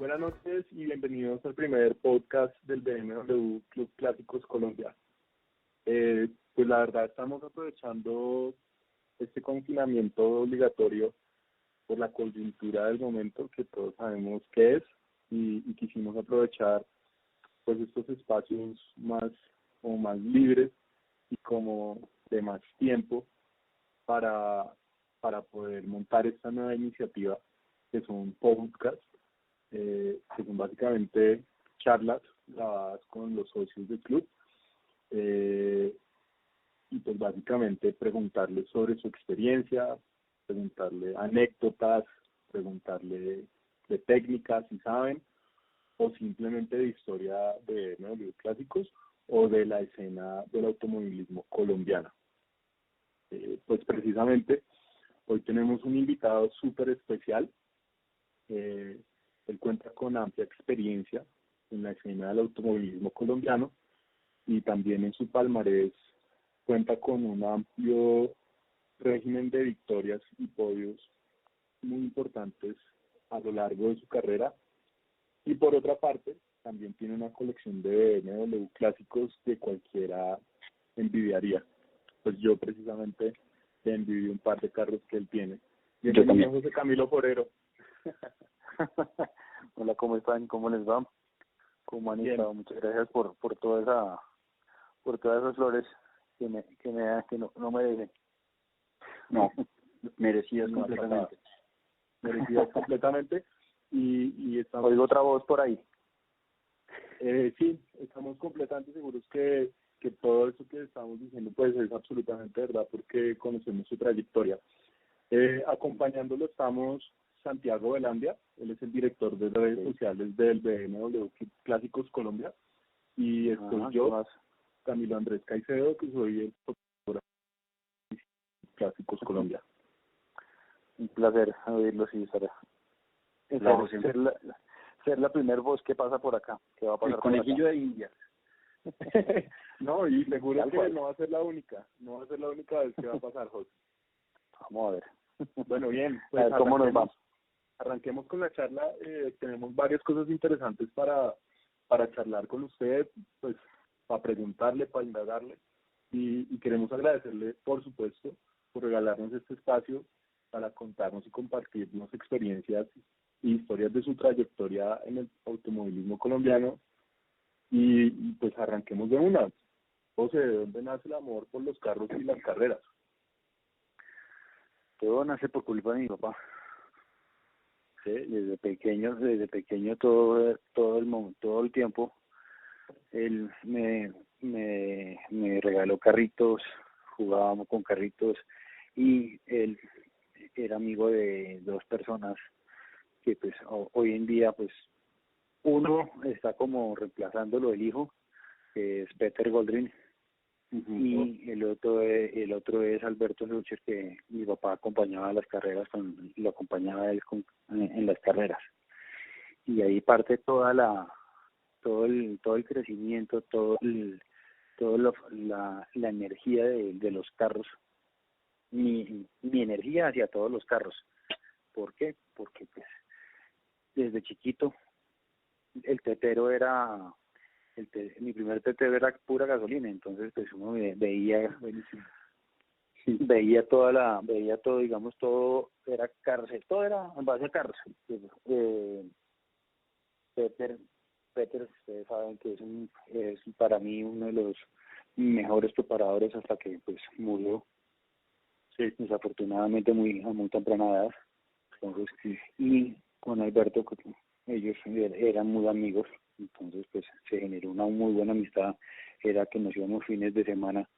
Buenas noches y bienvenidos al primer podcast del BMW Club Clásicos Colombia. Pues la verdad estamos aprovechando este confinamiento obligatorio por la coyuntura del momento que todos sabemos qué es y quisimos aprovechar pues estos espacios más libres y como de más tiempo para poder montar esta nueva iniciativa que son podcasts, que son básicamente charlas grabadas con los socios del club, y pues básicamente preguntarles sobre su experiencia, preguntarle anécdotas, preguntarle de técnicas si saben, o simplemente de historia de los clásicos o de la escena del automovilismo colombiano. Pues precisamente hoy tenemos un invitado súper especial. Él cuenta con amplia experiencia en la escena del automovilismo colombiano y también en su palmarés cuenta con un amplio régimen de victorias y podios muy importantes a lo largo de su carrera. Y por otra parte, también tiene una colección de BMW clásicos que cualquiera envidiaría. Pues yo precisamente le envidio un par de carros que él tiene. Bienvenido, José Camilo Forero. Hola, ¿cómo están? ¿Cómo les va? ¿Cómo han estado? Muchas gracias por todas esas flores que no merecen. No, merecidas completamente. Merecidas completamente. Y estamos... Oigo otra voz por ahí. Sí, estamos completamente seguros que todo eso que estamos diciendo pues es absolutamente verdad porque conocemos su trayectoria. Acompañándolo estamos Santiago Velandia, él es el director de redes sociales del BMW Clásicos Colombia, y estoy yo, Camilo Andrés Caicedo, que soy el fotógrafo de Clásicos Colombia. Un placer oírlo, sí, ser la primer voz que pasa por acá, que va a pasar el conejillo de Indias. No, y seguro que no va a ser la única vez que va a pasar, José. Vamos a ver. Bueno, bien, pues ¿cómo nos vamos? Arranquemos con la charla. Tenemos varias cosas interesantes para charlar con usted, pues para preguntarle, para indagarle, y queremos agradecerle, por supuesto, por regalarnos este espacio para contarnos y compartirnos experiencias e historias de su trayectoria en el automovilismo colombiano. Y pues arranquemos de una. José, ¿de dónde nace el amor por los carros y las carreras? Todo nace por culpa de mi papá. Sí, desde pequeño todo el tiempo él me regaló carritos, jugábamos con carritos, y él era amigo de dos personas que pues hoy en día pues uno está como reemplazándolo, el hijo, que es Peter Goldring, y el otro es Alberto Lucher, que mi papá acompañaba a las carreras, lo acompañaba él en las carreras, y ahí parte todo el crecimiento, la energía de los carros, mi energía hacia todos los carros. ¿Por qué? Porque pues desde chiquito el tetero era mi primer tetero era pura gasolina, entonces pues uno veía todo, digamos, todo era carros, todo era en base a carros. Peter, ustedes saben que es para mí uno de los mejores preparadores hasta que pues murió, desafortunadamente a muy temprana edad. Entonces, y con Alberto, ellos eran muy amigos, entonces pues se generó una muy buena amistad. Era que nos íbamos fines de semana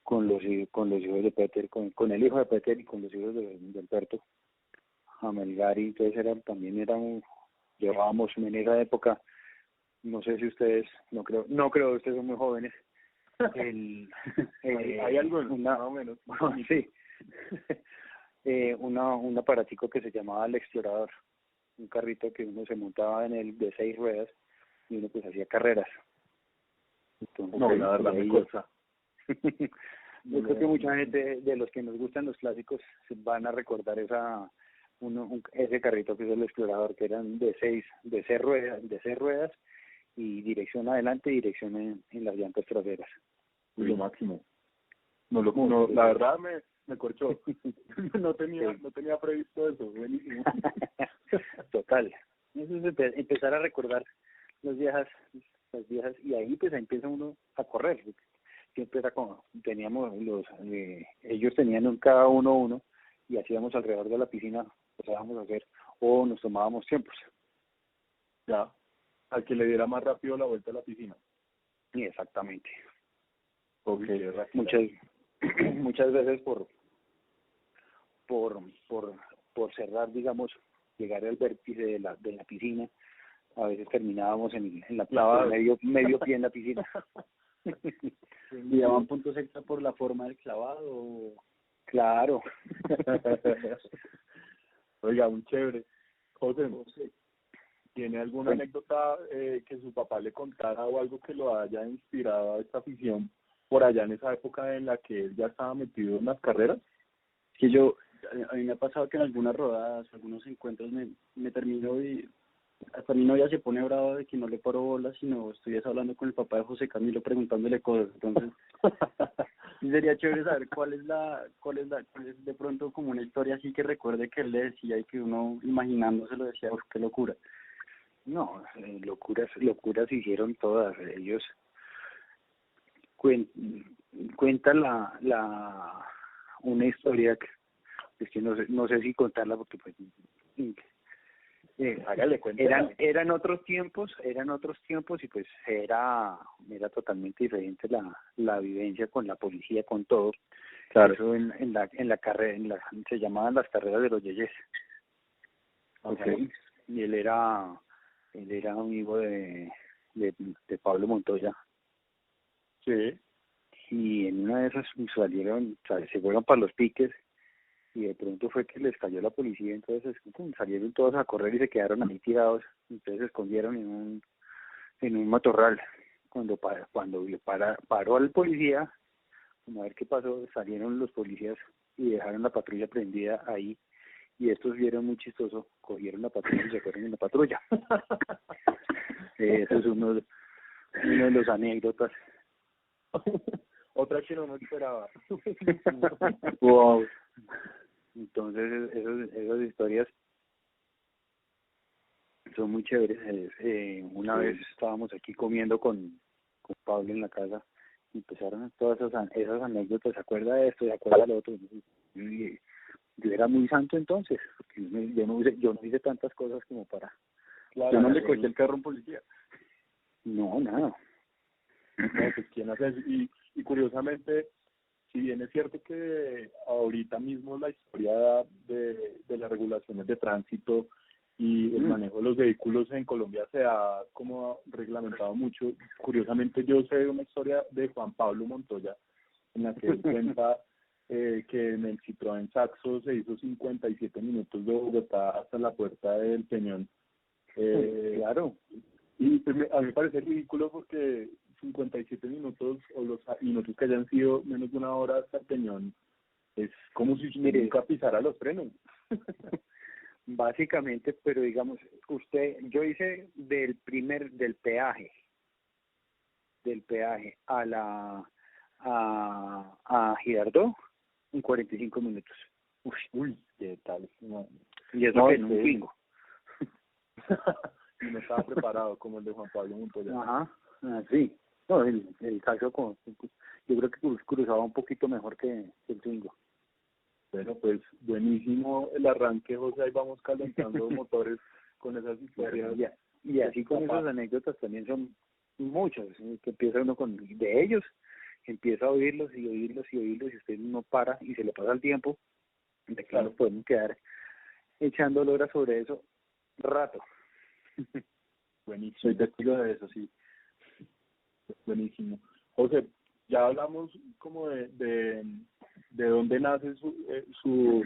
con los hijos de Peter, con el hijo de Peter y con los hijos de Alberto a Melgar, y entonces llevábamos en esa época, no sé si ustedes, no creo ustedes son muy jóvenes, hay algo más o menos. Sí. Un aparatico que se llamaba el Explorador, un carrito que uno se montaba en el de 6 ruedas y uno pues hacía carreras. Entonces, no, la verdad me cuesta. Yo creo que mucha gente de los que nos gustan los clásicos van a recordar ese carrito que es el Explorador, que eran de seis ruedas y dirección adelante y dirección en las llantas traseras. Lo máximo. No, la verdad me corchó. No tenía previsto eso, buenísimo. Total. Eso es empezar a recordar las viejas, y ahí pues empieza uno a correr. Siempre era como, ellos tenían cada uno, y hacíamos alrededor de la piscina, pasábamos a hacer, o nos tomábamos tiempos. Ya, al que le diera más rápido la vuelta a la piscina. Sí, exactamente. Okay, muchas veces por cerrar, digamos, llegar al vértice de la piscina, a veces terminábamos en la clavado, medio pie en la piscina. ¿Y daban puntos extra por la forma del clavado? Claro. Oiga, un chévere. José, ¿tiene alguna anécdota que su papá le contara o algo que lo haya inspirado a esta afición por allá en esa época en la que él ya estaba metido en las carreras? Que a mí me ha pasado que en algunas rodadas, algunos encuentros me termino y hasta mi novia se pone brava de que no le paro bolas, sino estoy hablando con el papá de José Camilo preguntándole cosas. Entonces, sí sería chévere saber cuál es de pronto como una historia así que recuerde que él le decía y que uno imaginándose lo decía, uf, qué locura. No, locuras hicieron todas. Ellos cuenta una historia que es que no sé si contarla porque pues hágale cuenta. Eran otros tiempos y pues era totalmente diferente la vivencia con la policía, con todo. Claro. Eso en la carrera, se llamaban las carreras de los yeyes. Okay. Y él era amigo de Pablo Montoya. Sí. Y en una de esas se fueron para los piques y de pronto fue que les cayó la policía, entonces salieron todos a correr y se quedaron ahí tirados, entonces se escondieron en un matorral. Cuando paró al policía, a ver qué pasó, salieron los policías y dejaron la patrulla prendida ahí, y estos vieron muy chistoso, cogieron la patrulla y se fueron en la patrulla. Eso es uno de los anécdotas. Otra que no me esperaba. Wow. Entonces esas historias son muy chéveres. Una vez estábamos aquí comiendo con Pablo en la casa y empezaron todas esas anécdotas. ¿Se acuerda de esto? ¿Se acuerda de lo otro? Yo era muy santo entonces, porque yo no hice tantas cosas como para... Claro, yo no le cogí el carro a un policía. No, nada. No, pues quién hace eso. Y curiosamente, si bien es cierto que ahorita mismo la historia de las regulaciones de tránsito y el manejo de los vehículos en Colombia se ha como reglamentado mucho, curiosamente yo sé una historia de Juan Pablo Montoya en la que él cuenta que en el Citroën Saxo se hizo 57 minutos de Bogotá hasta la Puerta del Peñón. Claro. Y pues a mí me parece ridículo porque 57 minutos o los minutos que hayan sido menos de una hora hasta el Peñón es como si usted nunca pisara los frenos. Básicamente, pero digamos, yo hice del peaje a Girardot en 45 minutos. Uy, qué tal. No. Y eso que en un Twingo. Y no estaba preparado como el de Juan Pablo Montoya. Ajá, sí. No, el Saxo yo creo que cruzaba un poquito mejor que el Twingo. Bueno, pues buenísimo el arranque, José, ahí vamos calentando motores con esas historias. Y así con esas anécdotas también son muchas, que empieza uno de ellos, empieza a oírlos y usted no para y se le pasa el tiempo, de claro, podemos quedar echando horas sobre eso rato. Buenísimo. Soy testigo de eso, sí. Buenísimo. José, ya hablamos como de dónde nace su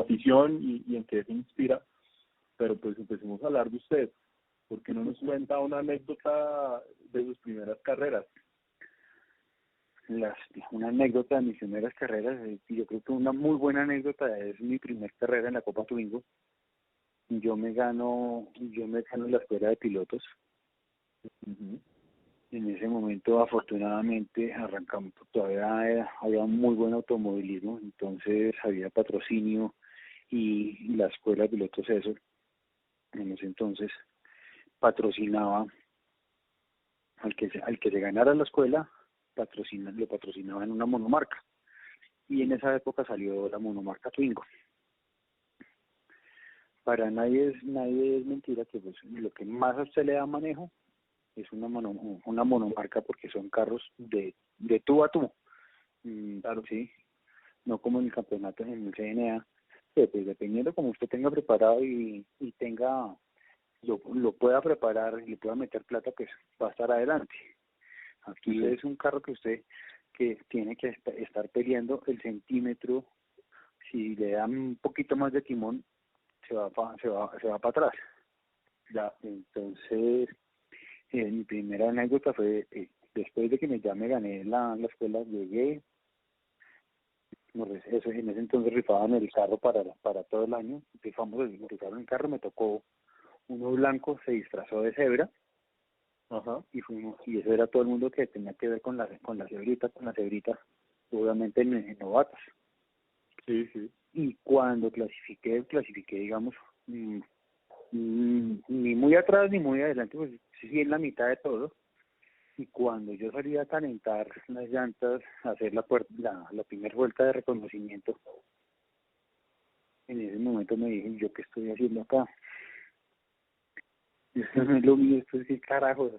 afición y en qué se inspira, pero pues empecemos a hablar de usted. ¿Por qué no nos cuenta una anécdota de sus primeras carreras? una anécdota de mis primeras carreras, y yo creo que una muy buena anécdota es mi primer carrera en la Copa Twingo. Yo me gano la escuela de pilotos. En ese momento, afortunadamente, arrancamos, todavía había un muy buen automovilismo, entonces había patrocinio y la escuela de pilotos, eso, en ese entonces, patrocinaba al que se ganara la escuela, lo patrocinaba en una monomarca. Y en esa época salió la monomarca Twingo. Para nadie es mentira que pues, lo que más a usted le da manejo es una monomarca, porque son carros de tú a tú. Claro, sí, no como en el campeonato en el CNA, que pues dependiendo como usted tenga preparado y tenga, lo pueda preparar y le pueda meter plata, pues va a estar adelante. Aquí Sí. es un carro que tiene que estar peleando el centímetro. Si le dan un poquito más de timón, se va para atrás. Ya, entonces, mi primera anécdota fue, después de que ya me gané la escuela, llegué, en ese entonces rifaban el carro para todo el año, rifaron el carro, me tocó uno blanco, se disfrazó de cebra. Ajá. Y eso era todo el mundo que tenía que ver con la cebrita, obviamente en novatos. Sí, sí. Y cuando clasifiqué, digamos, ni muy atrás ni muy adelante, pues sí, en la mitad de todo. Y cuando yo salí a calentar las llantas, a hacer la primera vuelta de reconocimiento, en ese momento me dije, ¿yo qué estoy haciendo acá? Esto no es lo mío, esto es qué carajo.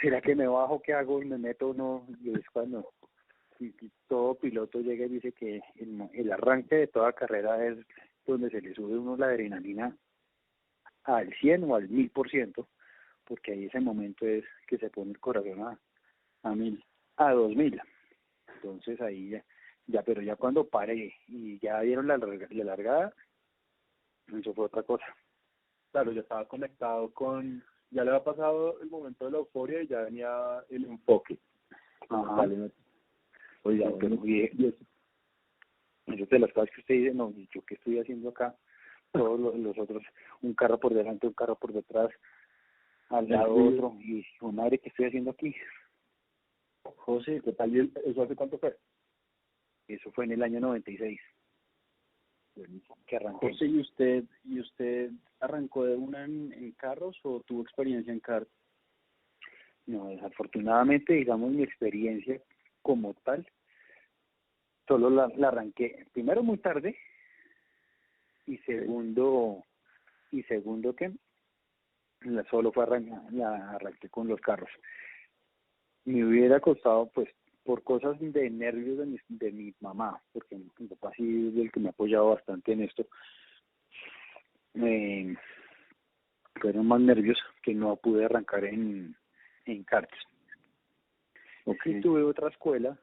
¿Será que me bajo, qué hago y me meto o no? Y es cuando todo piloto llega y dice que el arranque de toda carrera es donde se le sube uno la adrenalina al 100 o al 1000%, porque ahí ese momento es que se pone el corazón a 1000, a 2000. Entonces ahí pero ya cuando paré y ya dieron la largada, eso fue otra cosa. Claro, ya estaba conectado ya le había pasado el momento de la euforia y ya venía el enfoque. Ajá. Vale. Oiga, pero eso de las cosas que usted dice, no, ¿yo qué estoy haciendo acá? Todos los otros, un carro por delante, un carro por detrás, al lado otro, y madre, ¿qué estoy haciendo aquí? José, ¿qué tal? ¿Eso hace cuánto fue? Eso fue en el año 96. Que arranqué. José, ¿y usted arrancó de una en carros o tuvo experiencia en kart? No, desafortunadamente, digamos, mi experiencia como tal, solo la arranqué, primero muy tarde, y segundo que solo la arranqué con los carros. Me hubiera costado, pues, por cosas de nervios de mi mamá, porque mi papá sí es el que me ha apoyado bastante en esto, fueron más nervios que no pude arrancar en karts. Okay. Sí tuve otra escuela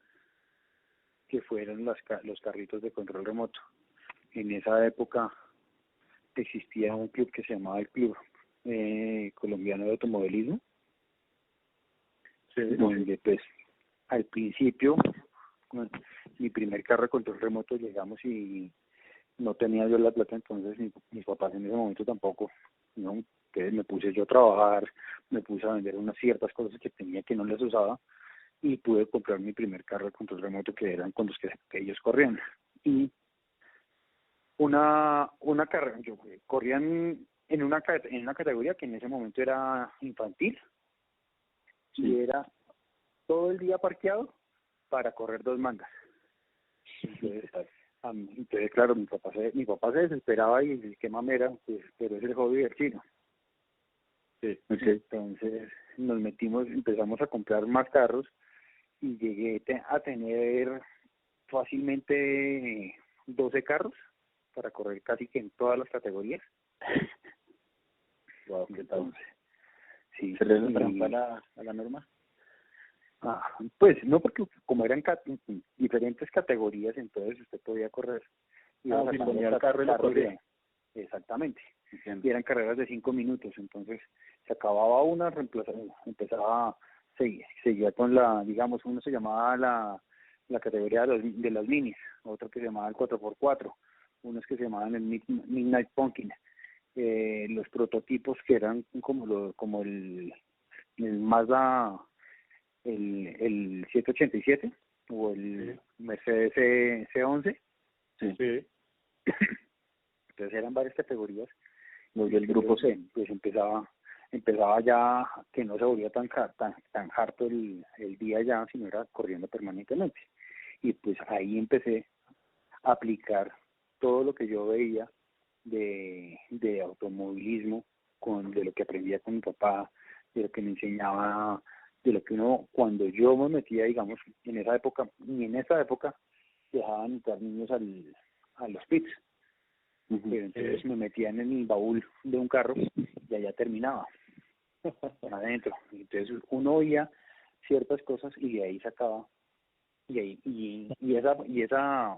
que fueron los carritos de control remoto. En esa época existía un club que se llamaba el Club Colombiano de Automovilismo, Sí. donde pues al principio, mi primer carro de control remoto, llegamos y no tenía yo la plata, entonces mis papás en ese momento tampoco, ¿no? Entonces me puse yo a trabajar, me puse a vender unas ciertas cosas que tenía que no les usaba, y pude comprar mi primer carro de control remoto, que eran con los que ellos corrían. Y una carrera, corrían en una categoría que en ese momento era infantil, sí. Y era todo el día parqueado para correr 2 mangas. Entonces claro, mi papá se desesperaba y qué mamera, pues, pero es el hobby del chino. Sí. Okay. Entonces empezamos a comprar más carros y llegué a tener fácilmente 12 carros para correr casi que en todas las categorías. Wow, ¿qué tal? Sí. ¿Se le trampa a la norma? Pues no, porque como eran diferentes categorías, entonces usted podía correr. Si ponía el carro y lo corría. Exactamente. Entiendo. Y eran carreras de 5 minutos, entonces se acababa una, empezaba seguía con la, digamos, uno se llamaba la categoría de las minis, otro que se llamaba el 4x4, unos que se llamaban el Midnight Pumpkin, los prototipos que eran como el Mazda, el 787 o el Mercedes C11. Sí. Entonces eran varias categorías. Los del grupo C, pues empezaba ya que no se volvía tan harto el día ya, sino era corriendo permanentemente. Y pues ahí empecé a aplicar todo lo que yo veía de automovilismo, de lo que aprendía con mi papá, de lo que me enseñaba, de lo que uno, cuando yo me metía, digamos, en esa época, ni en esa época dejaban entrar niños a los pits. Pero entonces me metían en el baúl de un carro y allá terminaba adentro. Entonces uno oía ciertas cosas y de ahí sacaba, y esa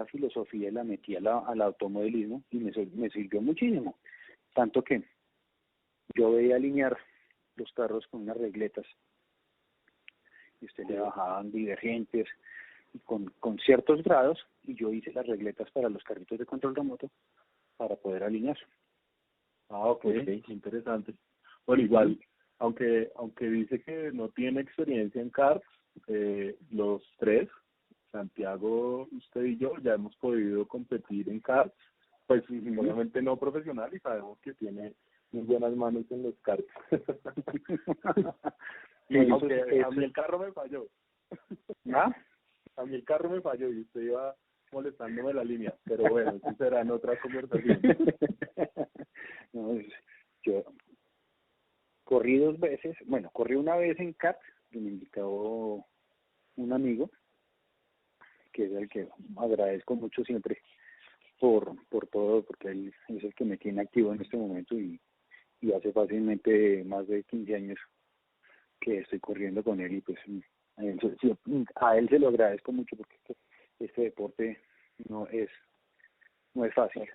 filosofía la metí al automovilismo y me sirvió muchísimo, tanto que yo veía alinear los carros con unas regletas y usted le bajaban divergentes y con ciertos grados, y yo hice las regletas para los carritos de control remoto para poder alinear. Ok, interesante. Bueno, igual, aunque dice que no tiene experiencia en karts, los tres, Santiago, usted y yo, ya hemos podido competir en karts, pues obviamente no profesional, y sabemos que tiene muy buenas manos en los karts. Sí, aunque a mí el carro me falló. ¿Ah? A mí el carro me falló y usted iba molestándome la línea, pero bueno, eso será en otra conversación. No, yo corrí 2 veces, bueno, corrí una vez en CAT, que me invitó un amigo, que es el que agradezco mucho siempre por todo, porque él es el que me tiene activo en este momento, y hace fácilmente más de 15 años que estoy corriendo con él, y pues a él se lo agradezco mucho, porque este deporte no es fácil.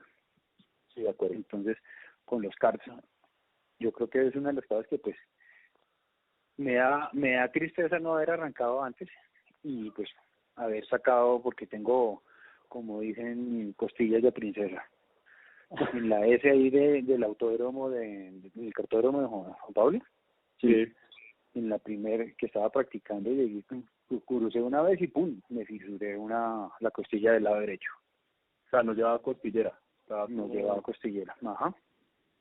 Sí, de acuerdo. Entonces, con los karts, yo creo que es una de las cosas que pues me da tristeza no haber arrancado antes, y pues haber sacado, porque tengo, como dicen, costillas de princesa. En la S ahí del autódromo del cartódromo de Juan Pablo. Sí. En la primera que estaba practicando, llegué, crucé una vez y pum, me fisuré la costilla del lado derecho. O sea, no llevaba costillera. Llevaba costillera. Ajá.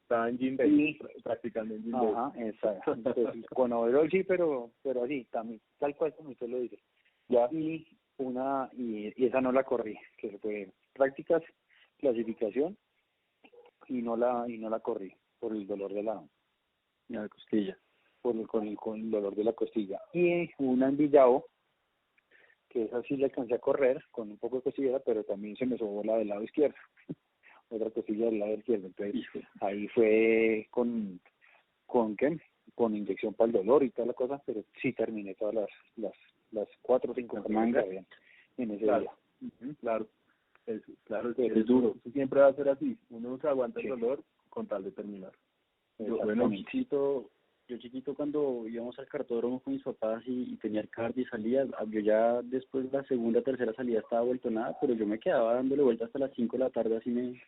Estaba en Gym Day, practicando en Gym Day. Ajá, exacto. Entonces, con overall sí, pero así, también, tal cual como usted lo dice. Ya. Y esa no la corrí, que fue prácticas, clasificación, y no la corrí por el dolor de la costilla, con el dolor de la costilla. Y una en Villavo, que esa sí la alcancé a correr con un poco de costillera, pero también se me sobó la del lado izquierdo. Otra costilla del lado izquierdo. Entonces ahí fue con inyección para el dolor y toda la cosa, pero sí terminé todas las 4 o 5 mangas en ese día. Claro, es duro. Eso siempre va a ser así. Uno se aguanta el dolor con tal de terminar. Yo chiquito cuando íbamos al cartódromo con mis papás y tenía el kart y salía, yo ya después de la segunda, tercera salida estaba vuelto nada, pero yo me quedaba dándole vueltas hasta las 5 de la tarde, así me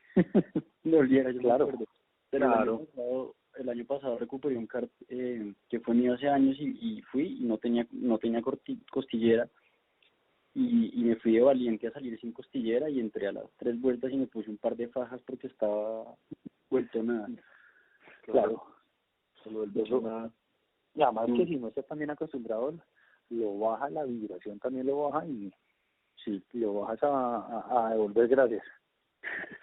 olvidara, yo claro. me acuerdo. Pero el año pasado recuperé un kart que fue mío hace años y fui y no tenía costillera, y me fui de valiente a salir sin costillera, y entré a las 3 vueltas y me puse un par de fajas porque estaba vuelto nada. Claro. Eso, y además que si no estás también acostumbrado, lo baja, la vibración también lo baja, y sí, lo bajas a devolver gracias.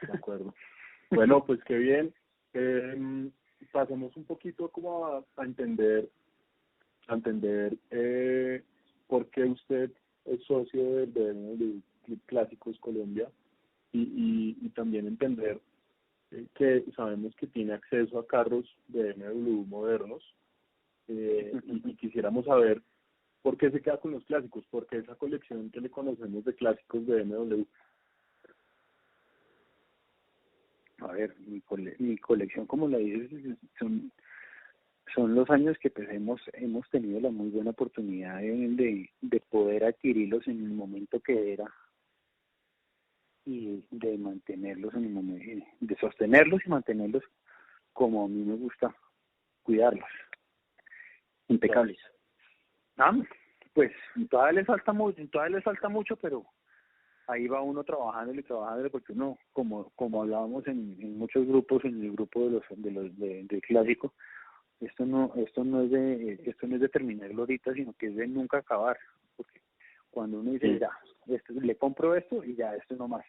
De acuerdo. Bueno, pues qué bien. Pasemos un poquito como a entender por qué usted es socio del BMW Club Clásicos Colombia, y también entender que sabemos que tiene acceso a carros de BMW modernos, y quisiéramos saber por qué se queda con los clásicos, por qué esa colección que le conocemos de clásicos de BMW. A ver, mi colección, como la dices, son los años que pues hemos tenido la muy buena oportunidad de poder adquirirlos en el momento que era y de mantenerlos en el momento, de sostenerlos y mantenerlos como a mí me gusta cuidarlos. Impecables. Ah, pues todavía les falta mucho, pero ahí va uno trabajándole, porque uno, como hablábamos en muchos grupos, en el grupo del clásico, esto no es de terminarlo ahorita, sino que es de nunca acabar, porque cuando uno dice ya, le compro esto y ya esto no más,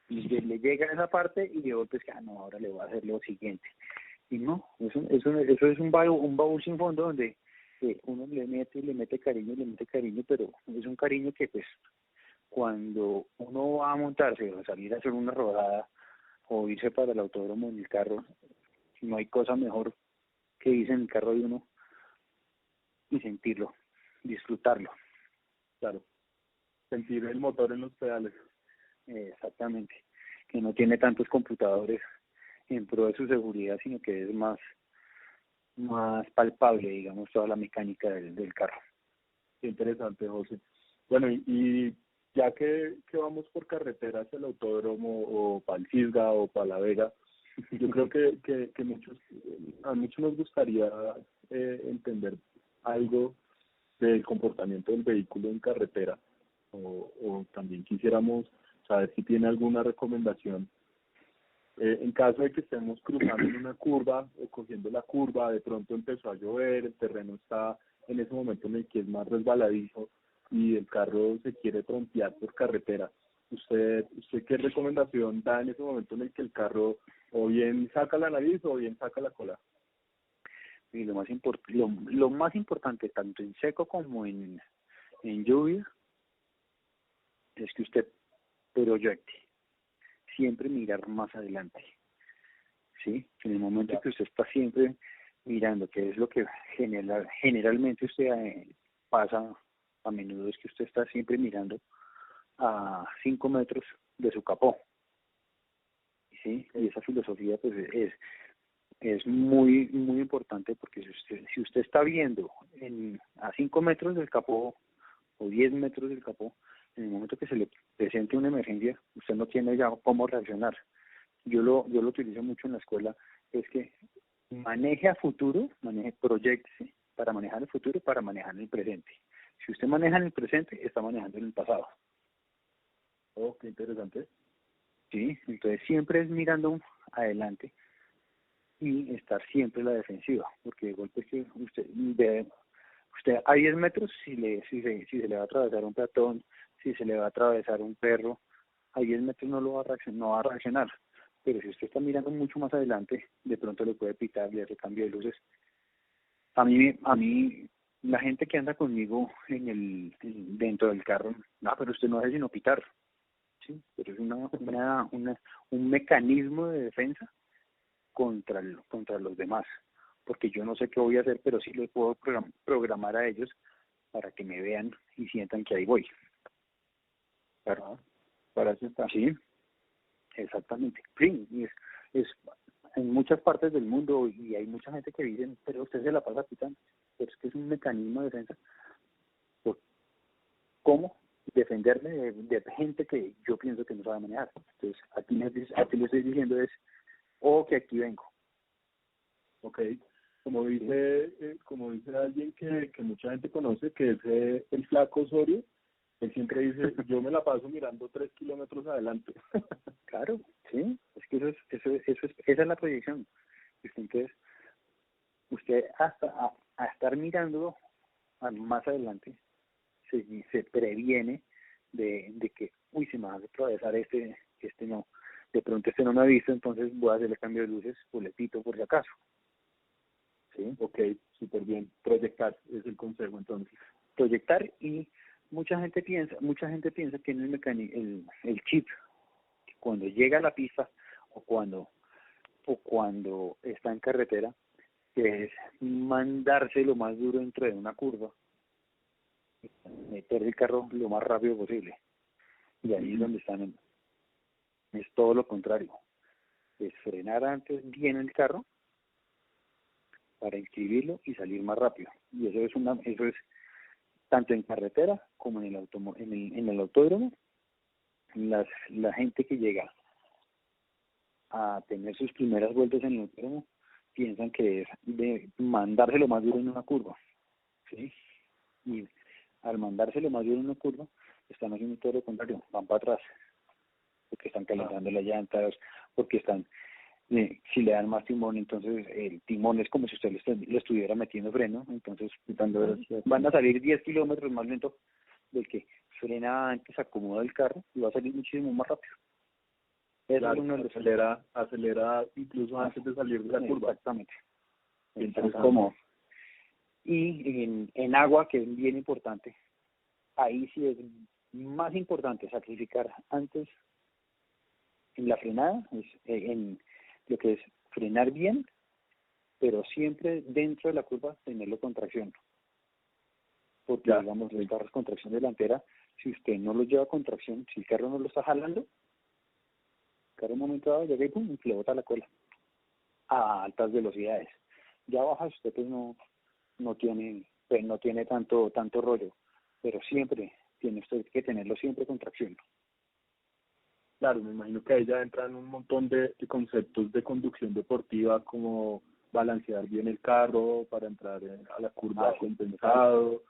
y le llega a esa parte y luego pues no, ahora le voy a hacer lo siguiente, y no, eso es un baúl sin fondo donde uno le mete cariño, pero es un cariño que pues cuando uno va a montarse o salir a hacer una rodada o irse para el autódromo en el carro, no hay cosa mejor que irse en el carro de uno y sentirlo, disfrutarlo. Claro, sentir el motor en los pedales. Exactamente, que no tiene tantos computadores en pro de su seguridad, sino que es más palpable, digamos, toda la mecánica del carro. Qué interesante, José. Bueno, y ya que vamos por carretera hacia el autódromo o para el Cisga o para La Vega, yo creo que a muchos nos gustaría entender algo del comportamiento del vehículo en carretera, o también quisiéramos saber si tiene alguna recomendación en caso de que estemos cruzando en una curva o cogiendo la curva, de pronto empezó a llover, el terreno está en ese momento en el que es más resbaladizo y el carro se quiere trompear por carretera. ¿Usted qué recomendación da en ese momento en el que el carro o bien saca la nariz o bien saca la cola? Y lo más importante, tanto en seco como en lluvia, es que usted proyecte, siempre mirar más adelante, ¿sí? En el momento que usted está siempre mirando, que es lo que generalmente usted pasa a menudo, es que usted está siempre mirando a 5 metros de su capó, ¿sí? Y esa filosofía pues es muy muy importante, porque si usted está viendo a 5 metros del capó o 10 metros del capó, en el momento que se le presente una emergencia, usted no tiene ya cómo reaccionar. Yo lo utilizo mucho en la escuela, es que maneje a futuro, proyecte para manejar el futuro, para manejar el presente. Si usted maneja en el presente, está manejando en el pasado. Oh, qué interesante. Sí, entonces siempre es mirando adelante y estar siempre en la defensiva, porque de golpe que usted a 10 metros, si se le va a atravesar un peatón, si se le va a atravesar un perro, a 10 metros no va a reaccionar. Pero si usted está mirando mucho más adelante, de pronto le puede pitar, le hace cambio de luces. A mí la gente que anda conmigo dentro del carro, no, pero usted no hace sino pitar, sí, pero es un mecanismo de defensa contra los demás, porque yo no sé qué voy a hacer, pero sí les puedo programar a ellos para que me vean y sientan que ahí voy. Claro, para eso está. Sí, exactamente. Sí, y es en muchas partes del mundo, y hay mucha gente que dice, pero usted se la pasa pitando, pero es que es un mecanismo de defensa. Pues, ¿cómo defenderme de gente que yo pienso que no sabe manejar? Entonces, aquí le estoy diciendo que aquí vengo. Ok, como dice alguien que mucha gente conoce, que es el Flaco Osorio, él siempre dice, yo me la paso mirando 3 kilómetros adelante. Claro, sí, es que esa es la proyección. Entonces, usted hasta a estar mirando más adelante, se previene de que, uy, se me va a atravesar este no, de pronto este no me ha visto, entonces voy a hacerle cambio de luces, boletito por si acaso. ¿Sí? Ok, súper bien. Proyectar es el consejo, entonces. Proyectar, y mucha gente piensa que en el chip, cuando llega a la pista o cuando está en carretera, que es mandarse lo más duro dentro de una curva, meter el carro lo más rápido posible. Y ahí es donde es todo lo contrario. Es frenar antes bien el carro, para inscribirlo y salir más rápido. Y eso es tanto en carretera como en el autódromo. La gente que llega a tener sus primeras vueltas en el autódromo piensan que es de mandárselo más duro en una curva, ¿sí? Y al mandárselo más duro en una curva, están haciendo todo lo contrario, van para atrás, porque están calentando las llantas, porque si le dan más timón, entonces el timón es como si usted le estuviera metiendo freno, entonces van a salir 10 kilómetros más lento del que frena antes, acomoda el carro y va a salir muchísimo más rápido. Claro, acelera incluso antes de salir de la curva. Exactamente. Entonces, como y en agua, que es bien importante, ahí sí es más importante sacrificar antes en la frenada, en lo que es frenar bien, pero siempre dentro de la curva tenerlo con tracción. Porque, digamos, los carros con tracción delantera, si usted no lo lleva con tracción, si el carro no lo está jalando, el carro en un momento dado llega y pum, le bota la cola a altas velocidades. Ya bajas usted pues no tiene tanto rollo, pero siempre tiene usted que tenerlo siempre con tracción. Claro, me imagino que ahí ya entran un montón de conceptos de conducción deportiva, como balancear bien el carro para entrar a la curva compensado,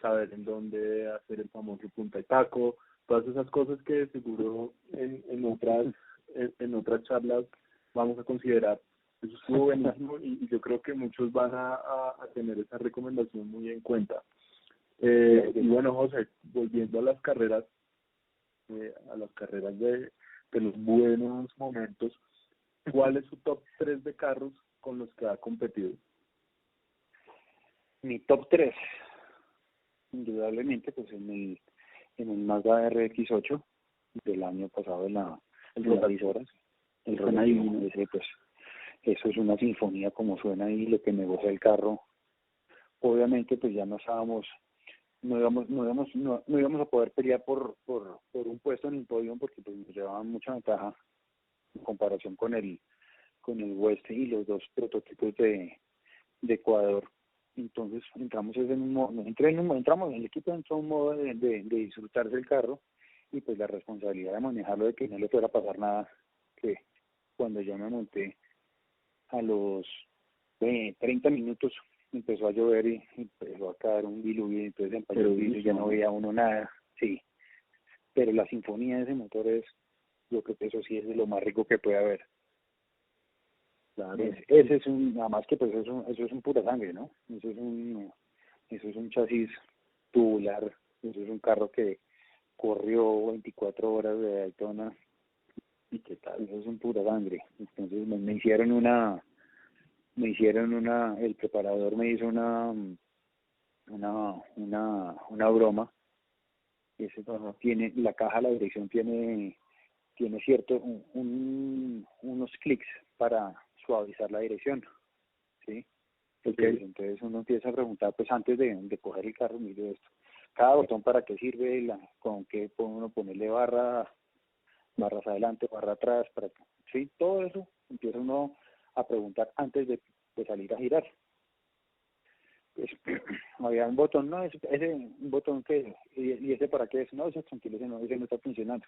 saber en dónde hacer el famoso punta y taco, todas esas cosas que seguro en otras charlas vamos a considerar. Eso estuvo buenísimo y yo creo que muchos van a tener esa recomendación muy en cuenta. Y bueno, José, volviendo a las carreras de los buenos momentos, ¿cuál es su top 3 de carros con los que ha competido? Mi top 3, indudablemente, pues en el Mazda RX-8 del año pasado, el Rotavisoras, el Rotavisoras, ese pues eso es una sinfonía como suena ahí, lo que me goza el carro. Obviamente pues ya no íbamos a poder pelear por un puesto en el podio, porque pues nos llevaban mucha ventaja en comparación con el West y los dos prototipos de Ecuador. Entonces entramos en un modo, el equipo entró en un modo de disfrutar del carro, y pues la responsabilidad de manejarlo, de que no le fuera a pasar nada, que cuando yo me monté a los 30 minutos empezó a llover y empezó a caer un diluvio, y entonces empezó el diluvio y ya no veía uno nada, sí, pero la sinfonía de ese motor yo creo que eso sí es de lo más rico que puede haber. Claro. Ese es además que pues eso es un pura sangre, ¿no? Eso es un chasis tubular, eso es un carro que corrió 24 horas de Daytona, y qué tal, eso es un pura sangre. Entonces me hicieron el preparador me hizo una broma. Ese tiene la caja, la dirección tiene cierto unos clics para suavizar la dirección, ¿sí? Okay. Entonces uno empieza a preguntar, pues antes de coger el carro, mire esto, cada botón para qué sirve, con qué puede uno ponerle barras adelante, barra atrás, sí, todo eso empieza uno a preguntar antes de salir a girar. Pues, había un botón, no, ese un botón que, y ese para qué es, no, ese tranquilo, ese no está funcionando.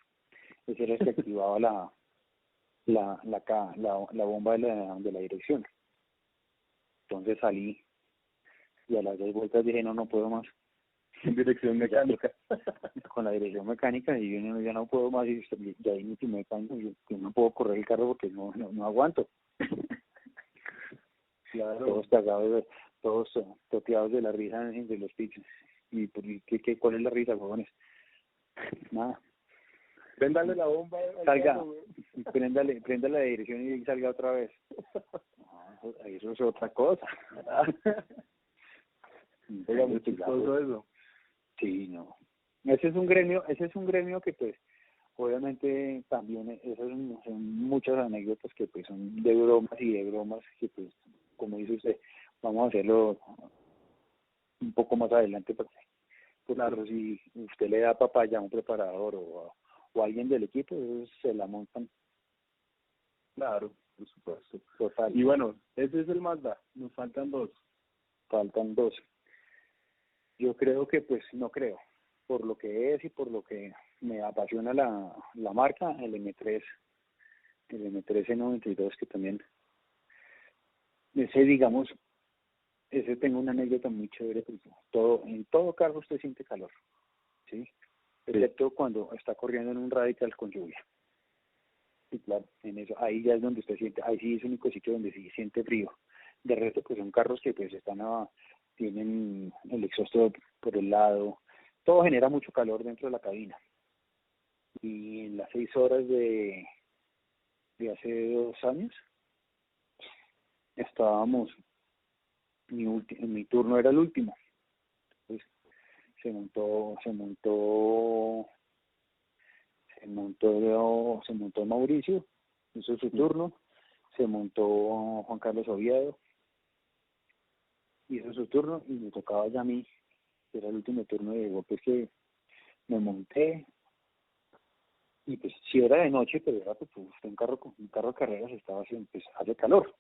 Ese era el que activaba la bomba de la dirección. Entonces salí y a las 2 vueltas dije, no puedo más. Dirección mecánica. Con la dirección mecánica, y yo ya no puedo más, y ya ahí mi mecánico, yo no puedo correr el carro porque no aguanto. Claro. Todos cagados, todos toteados de la risa de los piches. ¿Y cuál es la risa, jóvenes? Nada. Préndale la bomba. Salga, prenda la dirección y salga otra vez. Eso es otra cosa. Oiga, muy chistoso eso. Sí, no. Ese es un gremio que pues obviamente también esas son muchas anécdotas que pues son de bromas que pues, como dice usted, vamos a hacerlo un poco más adelante, porque claro, si usted le da papaya a un preparador o a alguien del equipo, se la montan. Claro, por supuesto. Total. Y bueno, ese es el Mazda, nos faltan dos. Faltan dos. Yo creo que, pues, no creo. Por lo que es y por lo que me apasiona la marca, el M3 E92, que también, ese, digamos, ese tengo una anécdota muy chévere, porque en todo carro usted siente calor, ¿sí? Excepto cuando está corriendo en un radical con lluvia. Y claro, en eso, ahí ya es donde usted siente, ahí sí es el único sitio donde sí siente frío. De resto, pues son carros que pues tienen el exhausto por el lado, todo genera mucho calor dentro de la cabina. Y en las 6 horas de hace 2 años, estábamos, mi turno era el último. Entonces, se montó Mauricio, hizo su turno, se montó Juan Carlos Oviedo, hizo su turno y me tocaba ya a mí, que era el último turno, y digo, pues que me monté, y pues si era de noche, pero era pues un carro de carreras, estaba haciendo, pues hace calor,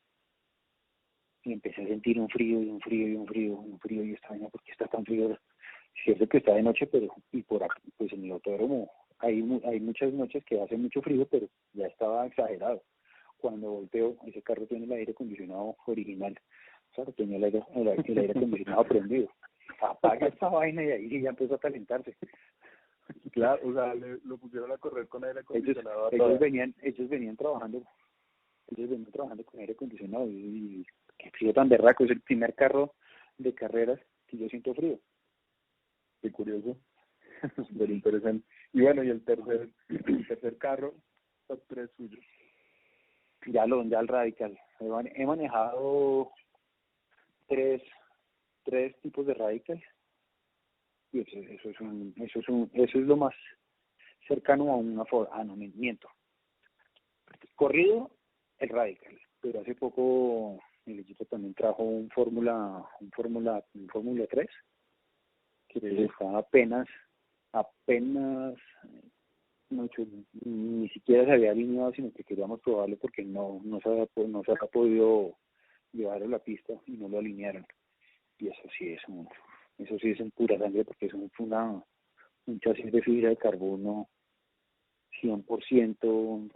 y empecé a sentir un frío, y un frío, y un frío, y un frío, y esta vaina, ¿por qué está tan frío? Cierto que está de noche, pero, y por aquí, pues en el autódromo, hay muchas noches que hace mucho frío, pero ya estaba exagerado. Cuando volteo, ese carro tiene el aire acondicionado original, claro, tenía el aire acondicionado prendido. Apaga esta vaina y ahí sí ya empezó a calentarse. Claro, o sea, lo pusieron a correr con aire acondicionado. Ellos venían trabajando con aire acondicionado, y qué frío tan berraco, es el primer carro de carreras que yo siento frío. Qué curioso, súper interesante. Y bueno, y el tercer carro, top 3 suyo. Ya el Radical. He manejado tres tipos de Radical, y eso es lo más cercano a una Ford. No, miento. Corrido, el Radical, pero hace poco el equipo también trajo un Fórmula 3, que estaba apenas mucho, ni siquiera se había alineado, sino que queríamos probarlo porque no se había podido llevar a la pista y no lo alinearon. Y eso sí es en pura sangre, porque es un chasis de fibra de carbono 100%,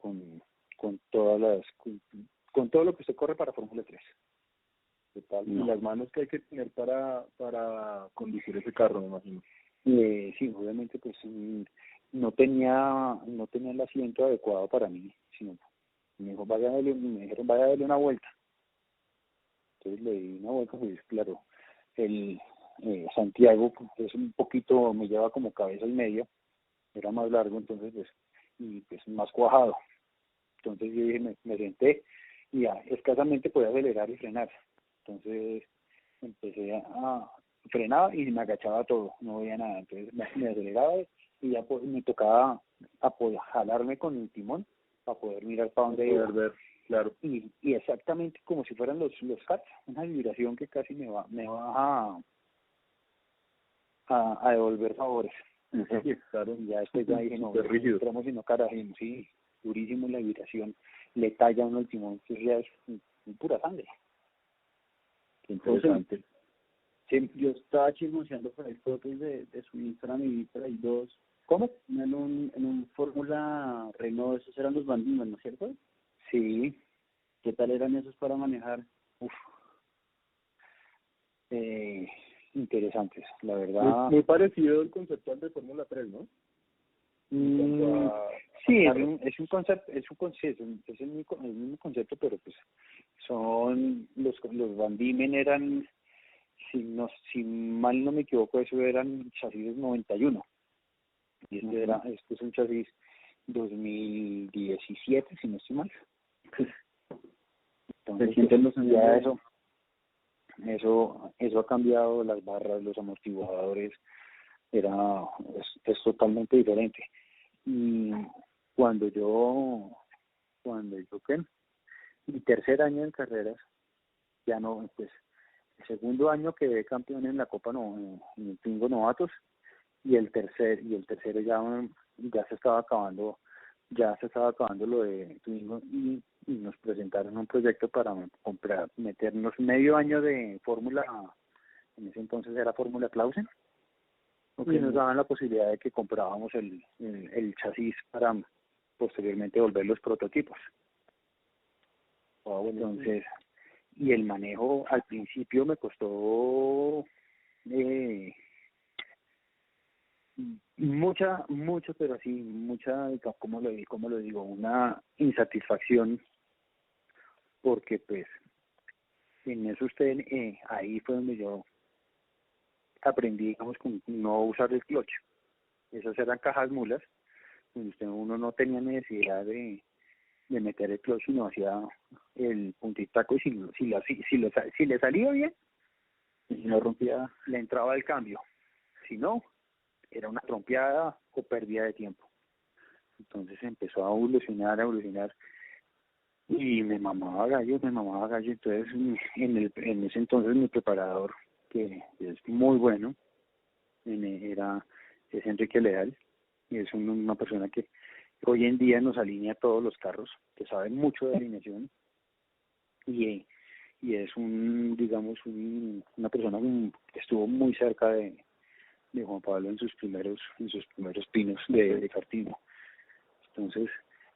con todo lo que usted corre para Fórmula 3. Total. Y las manos que hay que tener para conducir ese carro, me imagino. Sí, obviamente pues no tenía el asiento adecuado para mí, sino me dijeron vaya a darle una vuelta. Entonces le di una vuelta, pues claro, el Santiago es un poquito, me lleva como cabeza y media, era más largo, entonces pues, y pues más cuajado. Entonces yo dije, me senté y ya escasamente podía acelerar y frenar. Entonces empecé a frenar y me agachaba todo, no veía nada. Entonces me aceleraba y ya me tocaba jalarme con el timón para poder mirar para dónde iba. Ver, claro. Y exactamente como si fueran los cats, una vibración que casi me va a devolver favores. Sí, claro. Ya después ya dije, no, entramos y no carajimos, sí, durísimo la vibración, le talla uno el timón, que ya es pura sangre. Qué interesante. Sí, yo estaba chismoseando por ahí fotos de su Instagram y vi por ahí dos. ¿Cómo? En un Fórmula Renault, esos eran los bandidos, ¿no es cierto? Sí. ¿Qué tal eran esos para manejar? Interesantes, la verdad. Muy parecido el concepto al de Fórmula 3, ¿no? Sí, es un concepto, es el mismo concepto, pero pues son los Van eran, si mal no me equivoco, eso eran chasis 91, y este es un chasis 2017, si no estoy mal. Entonces ya eso ha cambiado, las barras, los amortiguadores, es totalmente diferente. Y cuando yo ¿qué? Mi tercer año en carreras, ya no, pues el segundo año quedé campeón en la Copa, en el Twingo Novatos, y el tercero ya se estaba acabando lo de Twingo, y nos presentaron proyecto para comprar, meternos medio año de fórmula, en ese entonces era fórmula Clausen, y nos daban la posibilidad de que comprábamos el chasis para posteriormente volver los prototipos. Entonces, y el manejo al principio me costó mucho, pero así, mucha, ¿cómo lo digo? Una insatisfacción, porque pues en eso ahí fue donde yo aprendí, digamos, con no usar el clutch. Esas eran cajas mulas, donde uno no tenía necesidad de meter el clutch, sino hacía el puntitaco, y si le salía bien, y si no rompía, le entraba el cambio. Si no, era una trompeada o pérdida de tiempo. Entonces empezó a evolucionar, y me mamaba gallo. Entonces, en ese entonces mi preparador, que es muy bueno, es Enrique Leal, y es una persona que hoy en día nos alinea todos los carros, que sabe mucho de alineación, y es una persona que estuvo muy cerca de Juan Pablo en sus primeros pinos de karting. Entonces,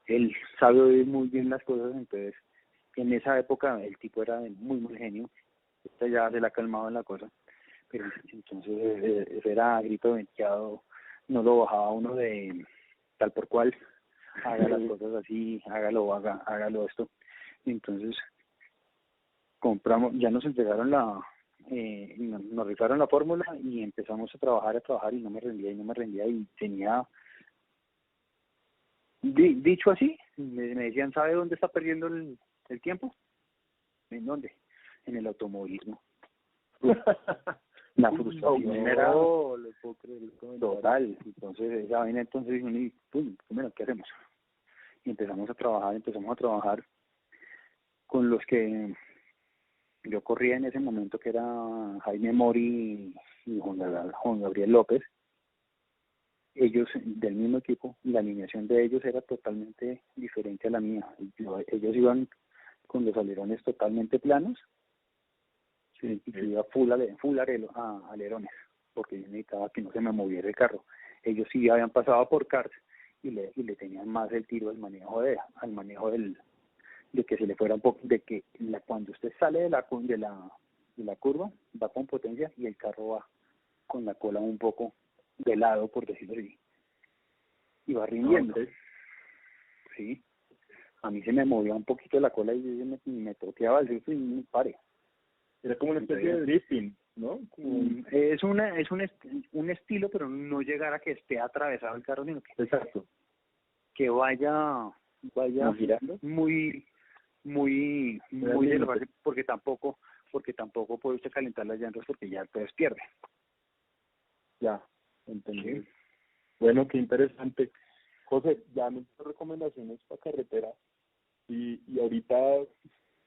él sabe oír muy bien las cosas. Entonces, en esa época el tipo era de muy genio. Esta ya se le ha calmado en la cosa, pero entonces era grito venteado, no lo bajaba uno de tal por cual, haga las cosas así, hágalo esto. Entonces compramos, ya nos entregaron nos rifaron la fórmula, y empezamos a trabajar, y no me rendía, y tenía, dicho así, me decían, ¿sabe dónde está perdiendo el tiempo? ¿En dónde? En el automovilismo. La frustración era total. Entonces esa vaina, entonces bueno, ¿qué hacemos? Y empezamos a trabajar con los que yo corría en ese momento, que era Jaime Mori y Juan Gabriel López. Ellos del mismo equipo, la alineación de ellos era totalmente diferente a la mía. Ellos iban con los alerones totalmente planos, y yo iba full alerones, porque yo necesitaba que no se me moviera el carro. Ellos sí habían pasado por karts, y le tenían más el tiro al manejo de que se le fuera un poco, de que cuando usted sale de la curva, va con potencia, y el carro va con la cola un poco de lado, por decirlo así, y va rindiendo. Sí, a mí se me movía un poquito la cola, y yo me toqueaba el rifle y me paré. Era como una especie de drifting, ¿no? Es un estilo, pero no llegar a que esté atravesado el carro, sino que, exacto, que vaya girando muy despacio, porque tampoco puede usted calentar las llantas, porque ya entonces pierde. Ya, entendí. Sí. Bueno, qué interesante. José, ya nuestras recomendaciones para carretera, y ahorita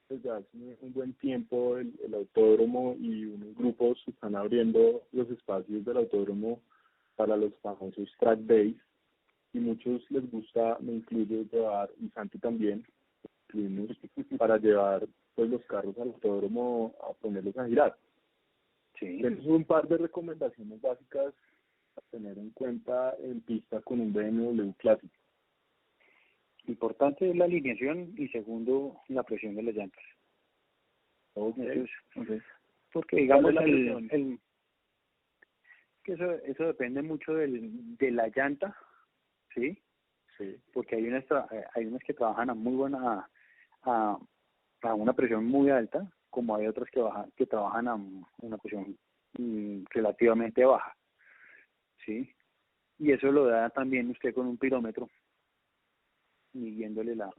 pues ya hace un buen tiempo el autódromo y unos grupos están abriendo los espacios del autódromo para los famosos track days, y muchos les gusta, me incluyo, llevar, y Santi también, incluimos, para llevar pues los carros al autódromo a ponerlos a girar. Sí. Tenemos un par de recomendaciones básicas a tener en cuenta en pista con un BMW clásico. Importante es la alineación, y segundo, la presión de las llantas. Okay. Porque digamos que eso depende mucho de la llanta, ¿sí? Sí. Porque hay unas que trabajan a muy buena, a una presión muy alta, como hay otras que trabajan a una presión relativamente baja, ¿sí? Y eso lo da también usted con un pirómetro, midiéndole la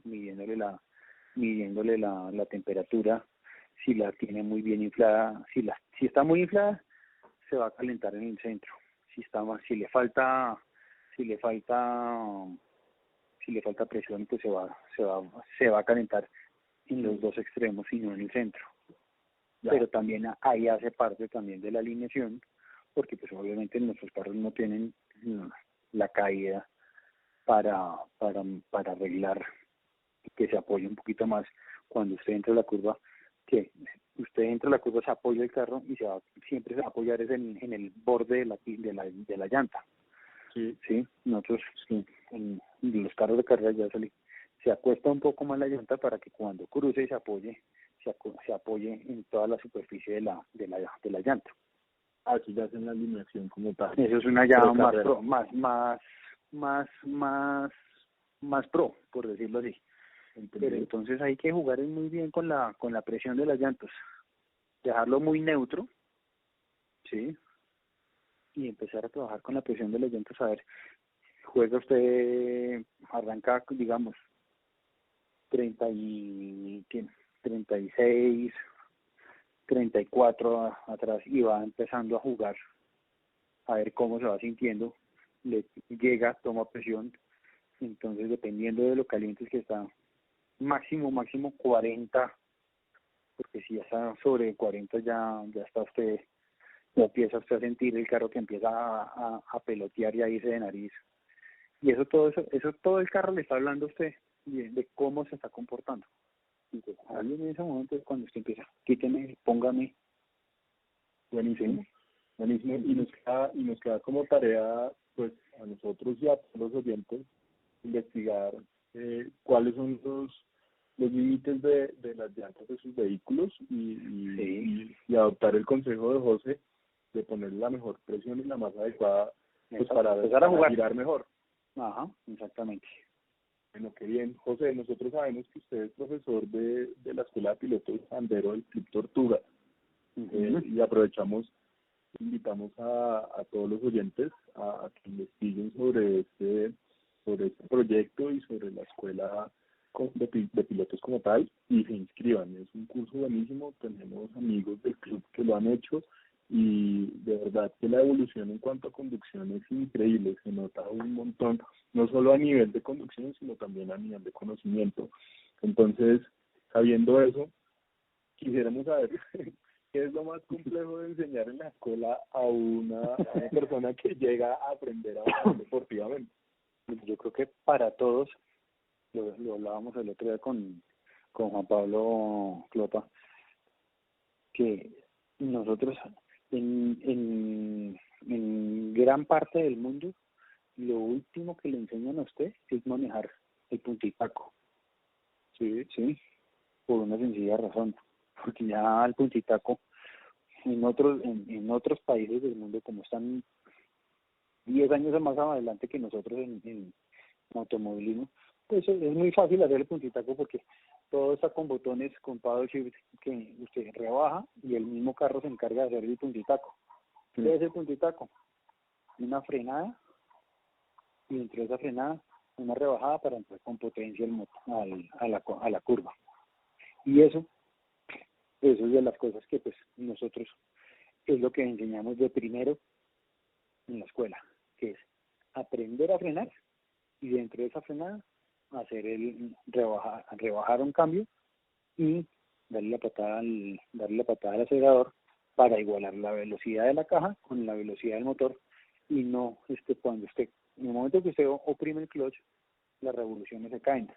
temperatura. Si la tiene muy bien inflada, si está muy inflada, se va a calentar en el centro. Si le falta presión, pues se va a calentar en los dos extremos y no en el centro. Ya. Pero también ahí hace parte también de la alineación, porque pues obviamente nuestros carros no tienen la caída para arreglar que se apoye un poquito más cuando usted entre a la curva, que usted entra a la curva, se apoya el carro y siempre se va a apoyar es en el borde de la llanta. Sí, nosotros en los carros de carrera ya se acuesta un poco más la llanta para que cuando cruce se apoye en toda la superficie de la llanta. Así ya hacen la alineación como tal. Eso es una llave más pro, por decirlo así. Pero entonces hay que jugar muy bien con la presión de las llantas, dejarlo muy neutro, sí, y empezar a trabajar con la presión de las llantas. A ver, juega usted, arranca, digamos, 36, 34 atrás y va empezando a jugar, a ver cómo se va sintiendo, le llega, toma presión, entonces dependiendo de lo calientes que está, máximo 40, porque si ya está sobre 40 ya está usted, ya empieza usted a sentir el carro que empieza a pelotear y a irse de nariz, y eso todo el carro le está hablando a usted de cómo se está comportando. Entonces, ahí en ese momento es cuando usted empieza, quíteme, póngame. Buenísimo. Buenísimo. Y nos queda como tarea, pues, a nosotros y a todos los oyentes, investigar cuáles son los límites de las llantas de sus vehículos y adoptar el consejo de José de poner la mejor presión y la más adecuada, pues, para empezar a jugar, girar mejor. Ajá, exactamente. Bueno, qué bien. José, nosotros sabemos que usted es profesor de la Escuela de Pilotos Sandero del Club Tortuga. Y invitamos a todos los oyentes a que investiguen sobre este proyecto y sobre la escuela de pilotos como tal y se inscriban. Es un curso buenísimo, tenemos amigos del club que lo han hecho y de verdad que la evolución en cuanto a conducción es increíble, se nota un montón, no solo a nivel de conducción, sino también a nivel de conocimiento. Entonces, sabiendo eso, quisiéramos saber qué es lo más complejo de enseñar en la escuela a una persona que llega a aprender a bajar deportivamente. Yo creo que para todos, lo hablábamos el otro día con Juan Pablo Clopa, que nosotros en gran parte del mundo lo último que le enseñan a usted es manejar el puntitaco. Sí, por una sencilla razón, porque ya el puntitaco en otros países del mundo, como están 10 años más adelante que nosotros en automovilismo, pues es muy fácil hacer el puntitaco porque todo está con botones, con paddle shift, que usted rebaja y el mismo carro se encarga de hacer el puntitaco. ¿Qué es el puntitaco? Una frenada y dentro de esa frenada una rebajada para entrar con potencia a la curva. Y eso es de las cosas que pues nosotros es lo que enseñamos de primero en la escuela, que es aprender a frenar y dentro de esa frenada hacer rebajar un cambio y darle la patada al acelerador para igualar la velocidad de la caja con la velocidad del motor y no cuando en el momento que usted oprime el clutch las revoluciones se caen.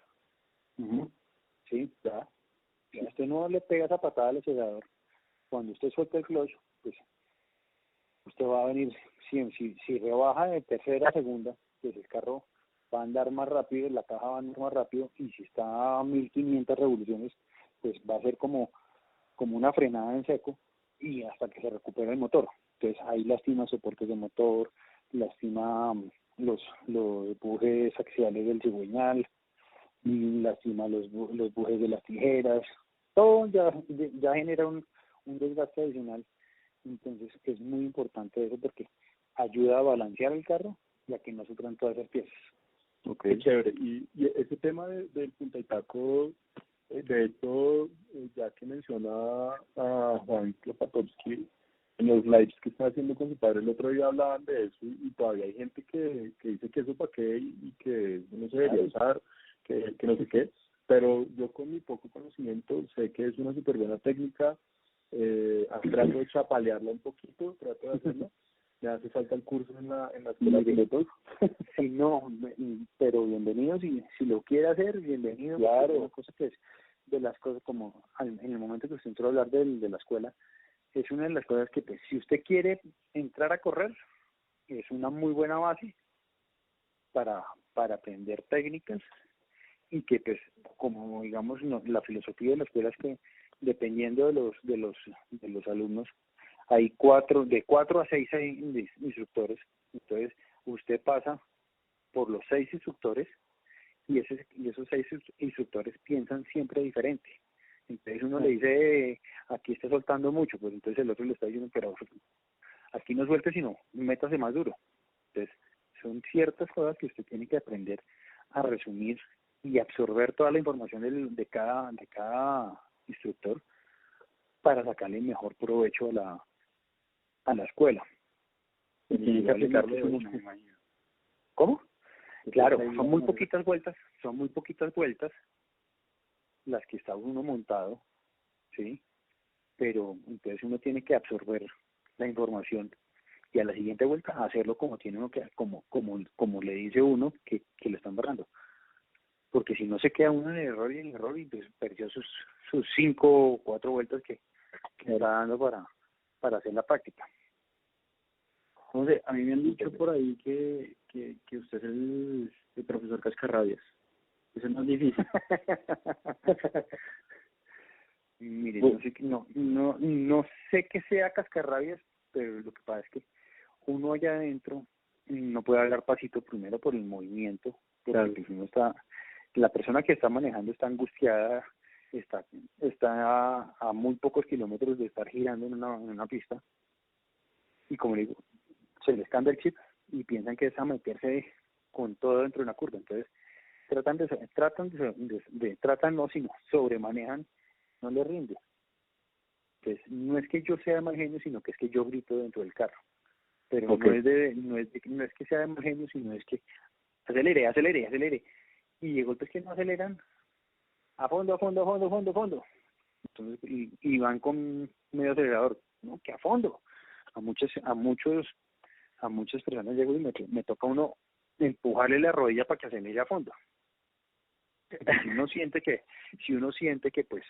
Sí, ya. Si usted no le pega esa patada al acelerador, cuando usted suelta el clutch, pues usted va a venir, si rebaja de tercera a segunda, pues el carro va a andar más rápido, la caja va a andar más rápido, y si está a 1500 revoluciones, pues va a ser como una frenada en seco, y hasta que se recupera el motor. Entonces ahí lastima soportes de motor, lastima los bujes axiales del cigüeñal, y lastima los bujes de las tijeras, todo ya genera un desgaste adicional. Entonces es muy importante eso porque ayuda a balancear el carro y a que no sufran todas esas piezas. Ok, chévere. Y ese tema del punta y taco, de hecho, ya que menciona a Juan Klopatowski, en los lives que está haciendo con su padre el otro día hablaban de eso y todavía hay gente que dice que eso para qué y que eso no se debería usar, que no sé qué, pero yo con mi poco conocimiento sé que es una súper buena técnica, trato de chapalearla un poquito, trato de hacerlo, ¿Le hace falta el curso en la escuela de pilotos? Si no, pero bienvenido, si lo quiere hacer, bienvenido. Claro. Una cosa que es de las cosas, como en el momento que usted entró a hablar de la escuela, es una de las cosas que, pues, si usted quiere entrar a correr, es una muy buena base para aprender técnicas, y que, pues, como digamos, la filosofía de la escuela es que, dependiendo de los alumnos, hay de 4 a 6 instructores. Entonces usted pasa por los 6 instructores, y esos 6 instructores piensan siempre diferente. Entonces uno le dice, aquí está soltando mucho, pues entonces el otro le está diciendo, pero aquí no suelte, sino métase más duro. Entonces son ciertas cosas que usted tiene que aprender a resumir y absorber toda la información de cada instructor, para sacarle mejor provecho a la escuela. Y tiene que aplicarlo de unos... una, me imagino. ¿Cómo? Claro, Entonces, son muy poquitas vueltas las que está uno montado, ¿sí? Pero entonces uno tiene que absorber la información, y a la siguiente vuelta hacerlo como tiene uno que, como le dice uno que lo están barrando. Porque si no, se queda uno en el error, y pues perdió sus 5 o 4 vueltas que está dando para hacer la práctica. Entonces, a mí me han dicho por ahí que usted es el profesor Cascarrabias. Eso no es difícil. Mire, Bueno. no sé que sea cascarrabias, pero lo que pasa es que uno allá adentro no puede hablar pasito, primero por el movimiento, porque Claro. pues uno la persona que está manejando está angustiada, está a muy pocos kilómetros de estar girando en una pista, y como le digo, se les cambia el chip y piensan que es a meterse con todo dentro de una curva. Entonces tratan no, sino sobremanejan, no les rinde. Entonces no es que yo sea de mal genio, sino que es que yo grito dentro del carro. Pero Okay. no es que sea de mal genio, sino es que acelere, y de golpe es que no aceleran a fondo. Entonces, y van con medio acelerador, no, que a fondo. A muchas personas llego y me toca uno empujarle la rodilla para que acelere a fondo. Si uno siente que pues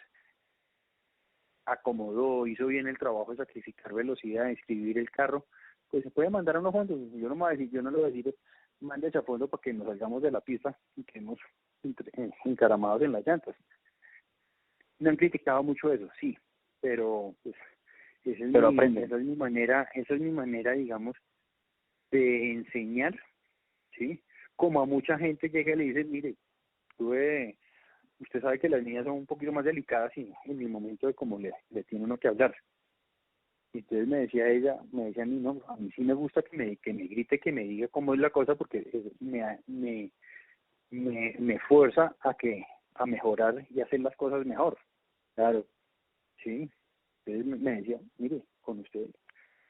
acomodó, hizo bien el trabajo de sacrificar velocidad, de escribir el carro, pues se puede mandar a unos fondos. Yo no le voy a decir, mándese a fondo para que nos salgamos de la pista y quedemos encaramados en las llantas. Me han criticado mucho eso, sí, pero pues esa es mi manera, digamos, de enseñar, ¿sí? Como a mucha gente llega y le dice, mire, usted sabe que las niñas son un poquito más delicadas, y en el momento de cómo le tiene uno que hablar. Y entonces me decía a mí, no, a mí sí me gusta que me grite, que me diga cómo es la cosa, porque me fuerza a mejorar y hacer las cosas mejor. Claro. Sí. Entonces me decía, mire, con usted,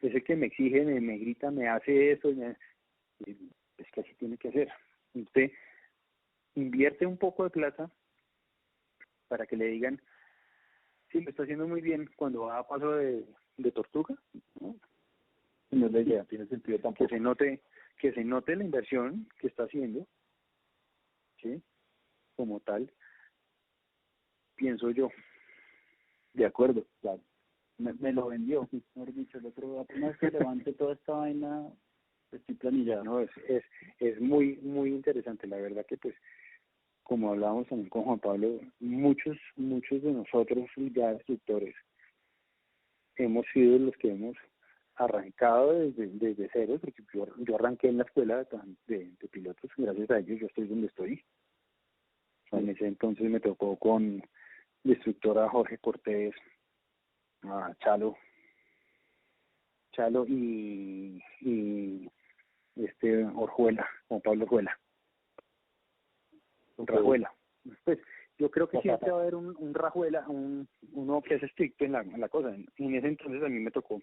ese que me exige, me grita, me hace eso, es que así tiene que hacer. Usted invierte un poco de plata para que le digan, sí, lo está haciendo muy bien cuando va a paso de tortuga, ¿no? No es la idea, tiene sentido tampoco. Que se note la inversión que está haciendo, ¿sí? Como tal, pienso yo. De acuerdo, claro. Me lo vendió, mejor dicho, el otro, apenas que levante toda esta vaina, estoy planillado. No, es muy, muy interesante. La verdad que, pues, como hablábamos también con Juan Pablo, muchos de nosotros ya instructores hemos sido los que hemos arrancado desde cero, porque yo arranqué en la escuela de pilotos, gracias a ellos yo estoy donde estoy. En ese entonces me tocó con la instructora Jorge Cortés, a Chalo y Orjuela, Juan Pablo Rajuela. Pues yo creo que siempre va a haber un Rajuela, uno que es estricto en la cosa. En ese entonces a mí me tocó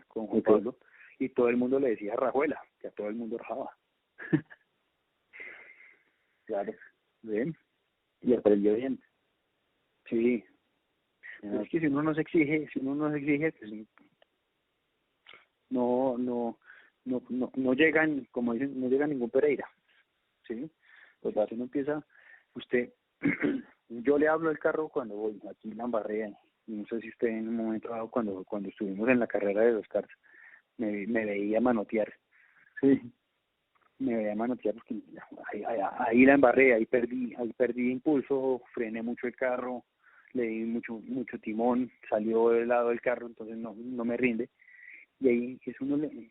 con Juan Pablo, y todo el mundo le decía Rajuela, que a todo el mundo rajaba. Claro, ¿ven? Y aprendió bien. Sí. Es que si uno no se exige, pues no no llegan, como dicen, no llega ningún Pereira, ¿sí? Pues así no empieza, usted, yo le hablo del carro cuando voy, aquí en la embarré, no sé si usted en un momento dado, cuando estuvimos en la carrera de los carros, me veía manotear, Sí. me veía manotear porque ahí la embarré, ahí perdí impulso, frené mucho el carro, le di mucho timón, salió del lado del carro, entonces no me rinde, y ahí es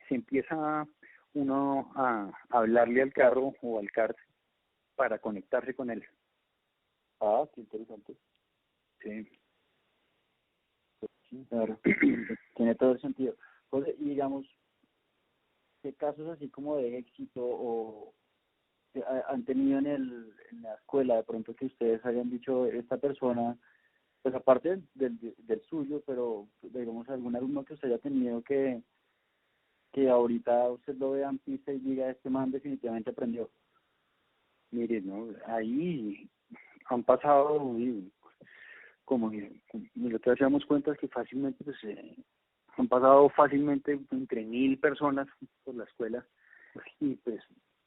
se empieza uno a hablarle al carro o al kart para conectarse con él. Ah, qué interesante. Sí. Claro, tiene todo el sentido. José, y digamos, ¿qué casos así como de éxito o que han tenido en la escuela, de pronto que ustedes hayan dicho, esta persona, pues aparte del suyo, pero digamos algún alumno que usted haya tenido que ahorita usted lo vea en pista y diga, este man definitivamente aprendió? Mire, ¿no? Ahí han pasado, como lo que hacíamos cuenta es que fácilmente, pues, han pasado fácilmente entre 1.000 personas por la escuela, y pues,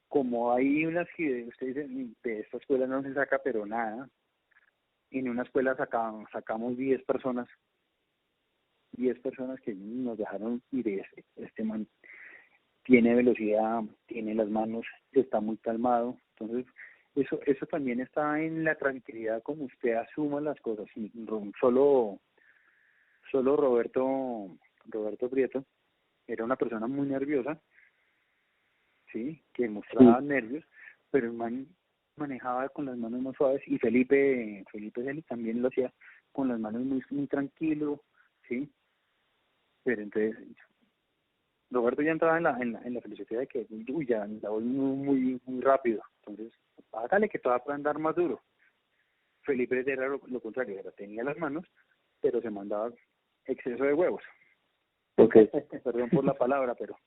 como hay unas que usted dice, de esta escuela no se saca pero nada, en una escuela sacamos 10 personas, 10 personas que nos dejaron ir, este man tiene velocidad, tiene las manos, está muy calmado, entonces eso también está en la tranquilidad como usted asuma las cosas. Y solo Roberto Prieto era una persona muy nerviosa, sí, que mostraba nervios, pero el man manejaba con las manos más suaves, y Felipe Celi también lo hacía con las manos muy tranquilo, sí, pero entonces Roberto ya entraba en la filosofía de que, ya la voy muy rápido, entonces hágale que todavía puede andar más duro. Felipe era lo contrario, tenía las manos, pero se mandaba exceso de huevos. Okay. Perdón por la palabra, pero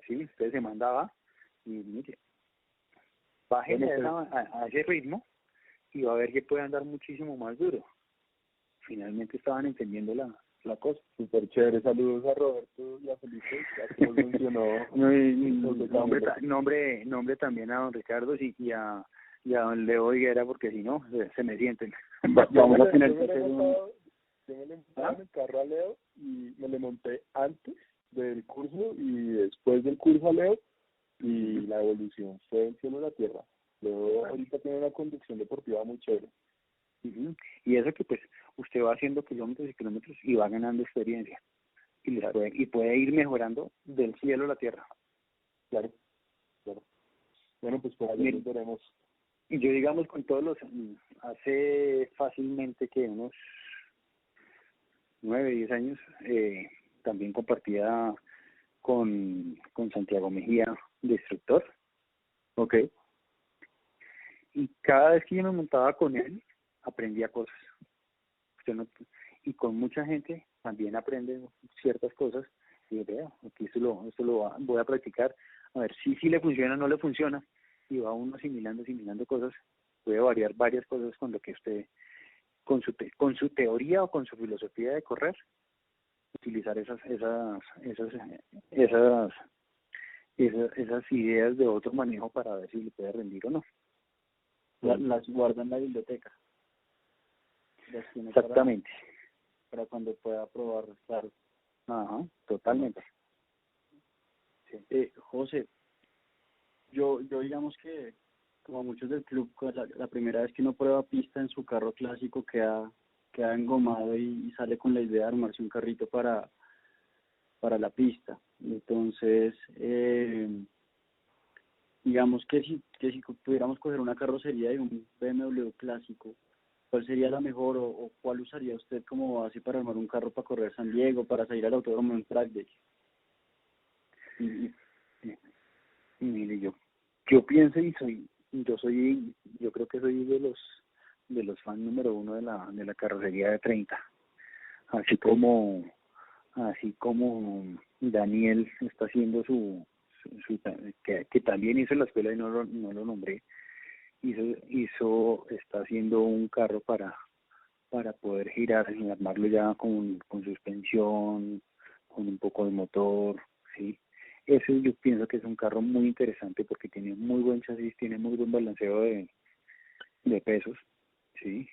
sí, usted se mandaba, y mire, bájele a ese ritmo y va a ver que puede andar muchísimo más duro. Finalmente estaban entendiendo la cosa. Súper chévere. Saludos a Roberto y a Felipe, ya que nos mencionó. Nombre también a don Ricardo y a don Leo Higuera, porque si no, se me sienten. Vamos a tener que hacer Yo me le monté en el carro a Leo y me le monté antes del curso y después del curso a Leo, y la evolución fue el cielo y la tierra. Leo ahorita tiene una conducción deportiva muy chévere. Y eso que pues usted va haciendo kilómetros y kilómetros y va ganando experiencia y puede ir mejorando del cielo a la tierra. Claro. Bueno, pues por ahí nos veremos. Y yo, digamos, con todos hace fácilmente que unos 9, 10 años, también compartía con Santiago Mejía de instructor. Okay. Y cada vez que yo me montaba con él, aprendía cosas. Y con mucha gente también aprende ciertas cosas, y vea, aquí esto lo voy a practicar, a ver si le funciona o no le funciona, y va uno asimilando cosas, puede variar varias cosas con lo que usted, con su teoría o con su filosofía de correr, utilizar esas ideas de otro manejo para ver si le puede rendir o no. Las guarda en la biblioteca. Exactamente. Para cuando pueda probar, claro. Ajá, totalmente. Sí. José, yo digamos que, como muchos del club, la primera vez que uno prueba pista en su carro clásico queda engomado y sale con la idea de armarse un carrito para la pista. Entonces, digamos que si pudiéramos coger una carrocería de un BMW clásico, ¿cuál sería la mejor o cuál usaría usted como base para armar un carro para correr San Diego, para salir al autódromo en track day? Mire, yo pienso yo creo que soy de los fans número uno de la carrocería de 30, así como Daniel está haciendo que también hizo la escuela y no lo nombré, está haciendo un carro para poder girar y armarlo ya con suspensión, con un poco de motor, sí. ese yo pienso que es un carro muy interesante porque tiene muy buen chasis, tiene muy buen balanceo de pesos, ¿sí?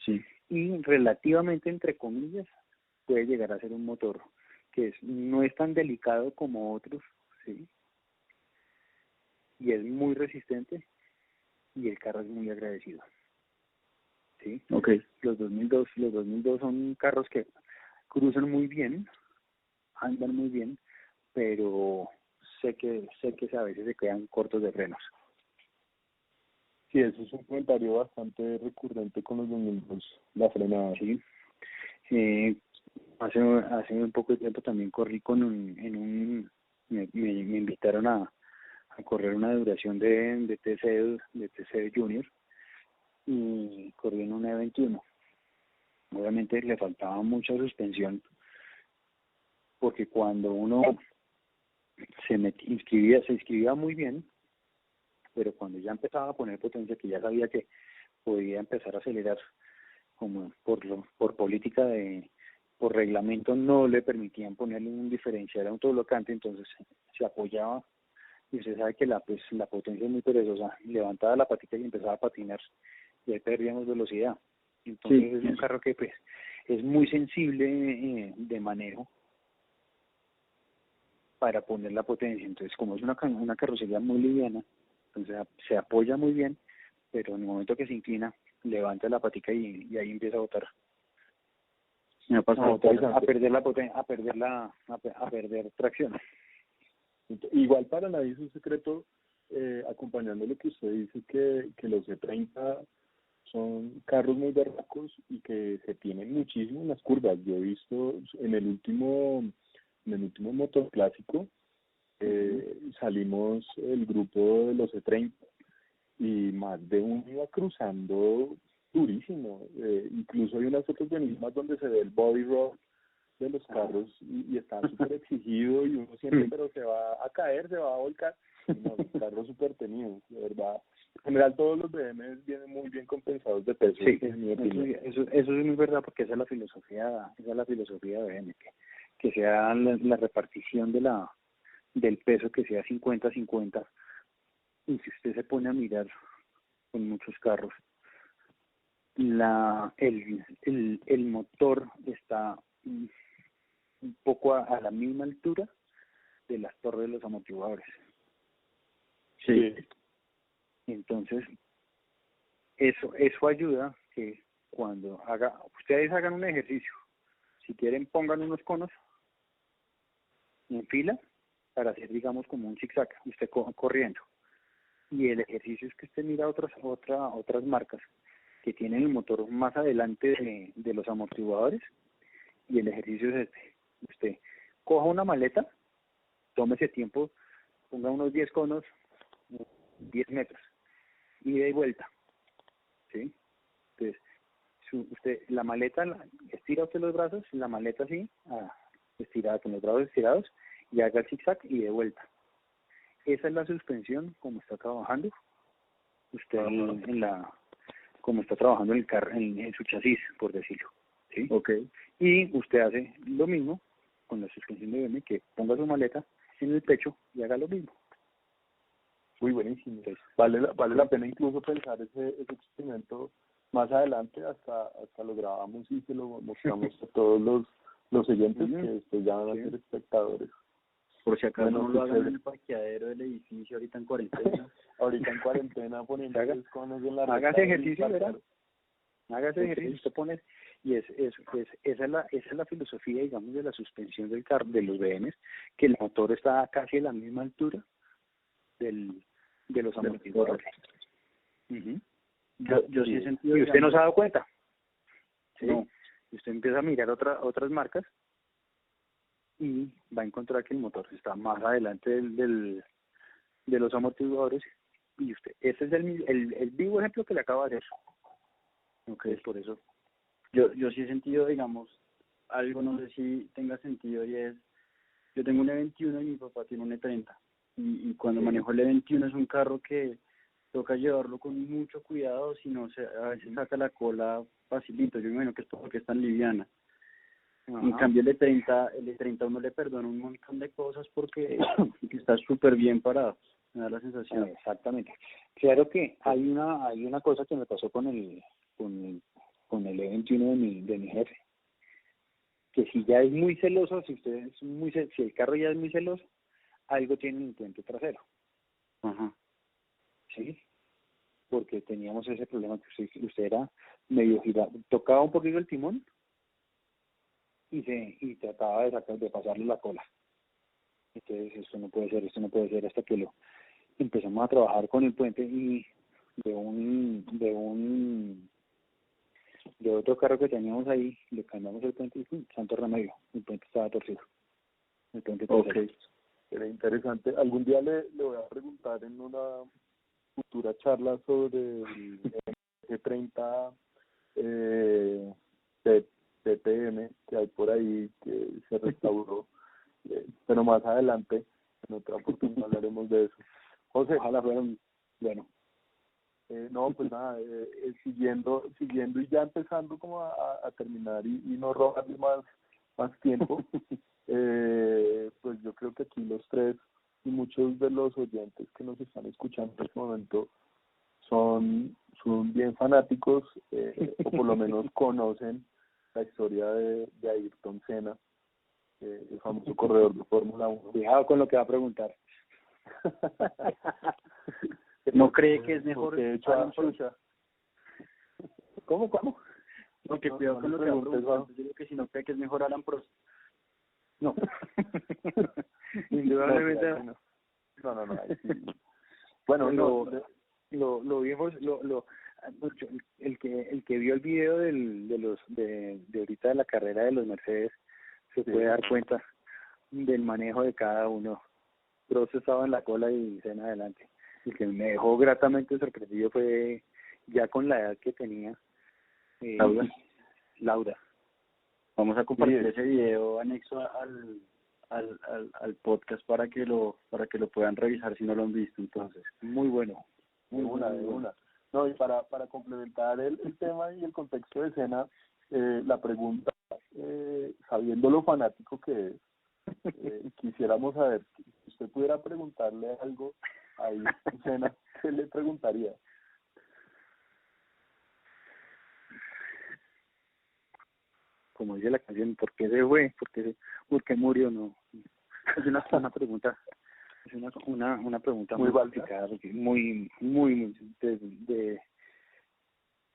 Sí. Y relativamente, entre comillas, puede llegar a ser un motor que no es tan delicado como otros, ¿sí? Y es muy resistente y el carro es muy agradecido, ¿sí? Okay. Los 2002 son carros que cruzan muy bien, andan muy bien, pero sé que a veces se quedan cortos de frenos. Sí, eso es un comentario bastante recurrente con los 2002, la frenada. Sí. Hace un poco de tiempo también corrí me invitaron a correr una duración de TC Junior y corrí en un E21. Obviamente le faltaba mucha suspensión porque cuando uno se inscribía muy bien, pero cuando ya empezaba a poner potencia, que ya sabía que podía empezar a acelerar, como por política por reglamento no le permitían ponerle un diferencial autoblocante, entonces se apoyaba, y usted sabe que la potencia es muy perezosa, levantaba la patita y empezaba a patinar, y ahí perdíamos velocidad. Entonces Sí. es un carro que pues es muy sensible de manejo para poner la potencia. Entonces, como es una carrocería muy liviana, entonces se apoya muy bien, pero en el momento que se inclina, levanta la patica y ahí empieza a botar. Me ha pasado. A perder la potencia, a perder tracción. Igual para nadie es un secreto, acompañando lo que usted dice, que los E30 son carros muy berracos y que se tienen muchísimo en las curvas. Yo he visto en el último motor clásico, salimos el grupo de los E30 y más de uno iba cruzando durísimo. Incluso hay unas fotos buenísimas donde se ve el body roll de los carros y está súper exigido y uno siente, pero se va a caer, se va a volcar. Y no, los carros súper tenidos, de verdad. En general todos los BMWs vienen muy bien compensados de peso, Sí, en mi opinión. eso es muy verdad porque esa es la filosofía de BM, que sea la repartición del peso, que sea 50-50. Y si usted se pone a mirar con muchos carros, el motor está un poco a la misma altura de las torres de los amortiguadores. Sí. Entonces, eso ayuda que cuando ustedes hagan un ejercicio, si quieren pongan unos conos en fila para hacer, digamos, como un zigzag, usted corriendo. Y el ejercicio es que usted mira otras marcas que tienen el motor más adelante de los amortiguadores, y el ejercicio es este. Usted coja una maleta, tómese tiempo, ponga unos 10 conos, 10 metros, ida y vuelta, ¿sí? Entonces, la maleta, estira usted los brazos, la maleta así, estirada, con los brazos estirados, y haga el zigzag y de vuelta. Esa es la suspensión como está trabajando usted como está trabajando en el carro, en su chasis, por decirlo, ¿sí? Okay. Y usted hace lo mismo con la suspensión de BM, que ponga su maleta en el pecho y haga lo mismo. Muy buenísimo. Entonces, vale la pena incluso pensar ese experimento más adelante, hasta lo grabamos y se lo mostramos a todos los oyentes que después ya van a ser espectadores. Por si acaso Bueno, no lo hagan en el parqueadero del edificio ahorita en cuarentena. Ahorita en cuarentena poniendo los conos en la recta. Hágase ejercicio, ¿verdad? Hágase Okay. ejercicio, usted pone, y esa es la filosofía, digamos, de la suspensión del carro, de los BMs, que el motor está casi a la misma altura de los amortiguadores. Yo sí he sentido. Y usted no se ha dado cuenta. ¿Sí? No. Y usted empieza a mirar otras marcas y va a encontrar que el motor está más adelante de los amortiguadores, y usted, ese es el vivo ejemplo que le acabo de hacer. Okay. Por eso. Yo sí he sentido, digamos, algo, no sé si tenga sentido, y es, yo tengo un E21 y mi papá tiene un E30, y cuando manejo el E21 es un carro que toca llevarlo con mucho cuidado, si no a veces saca la cola facilito. Yo me imagino que es porque es tan liviana. En cambio el de 30 uno le perdona un montón de cosas porque está súper bien parado, me da la sensación. Exactamente. Claro que hay una cosa que me pasó con el E21 de mi jefe, que si ya es muy celoso, si el carro ya es muy celoso, algo tiene en el puente trasero. Ajá. Sí, porque teníamos ese problema que usted era medio girado, tocaba un poquito el timón y trataba de pasarle la cola. Entonces esto no puede ser hasta que empezamos a trabajar con el puente y de otro carro que teníamos ahí, le cambiamos el puente y santo remedio, el puente estaba torcido. El puente trasero. Ok, era interesante. Algún día le voy a preguntar en una futura charla sobre el G30 TPM que hay por ahí, que se restauró, pero más adelante, en otra oportunidad hablaremos de eso. José, Ojalá fueran, bueno. No, pues nada, siguiendo y ya empezando como a terminar y no robarle más tiempo, pues yo creo que aquí los tres y muchos de los oyentes que nos están escuchando en este momento son bien fanáticos, o por lo menos conocen la historia de Ayrton Senna, el famoso corredor de Fórmula 1. Cuidado con lo que va a preguntar. ¿No cree que es mejor de hecho, Alan Prost? ¿Cómo? No, que cuidado con lo que va a preguntar. Yo digo que si no cree que es mejor Alan Prost. No. Indudablemente no. Sí. Bueno, lo vimos, el que vio el video de ahorita de la carrera de los Mercedes se puede dar cuenta del manejo de cada uno. Prost estaba en la cola y Senna adelante. El que me dejó gratamente sorprendido fue ya con la edad que tenía Lauda. Vamos a compartir ese video anexo al podcast para que lo puedan revisar si no lo han visto. Entonces, muy bueno. De una. No, y para complementar el tema y el contexto de Senna, la pregunta, sabiendo lo fanático que es, quisiéramos saber, si usted pudiera preguntarle algo a Ayrton Senna, ¿qué le preguntaría? Como dice la canción, ¿por qué se fue? ¿Por qué murió? No. Es una pregunta. Es una pregunta muy complicada, muy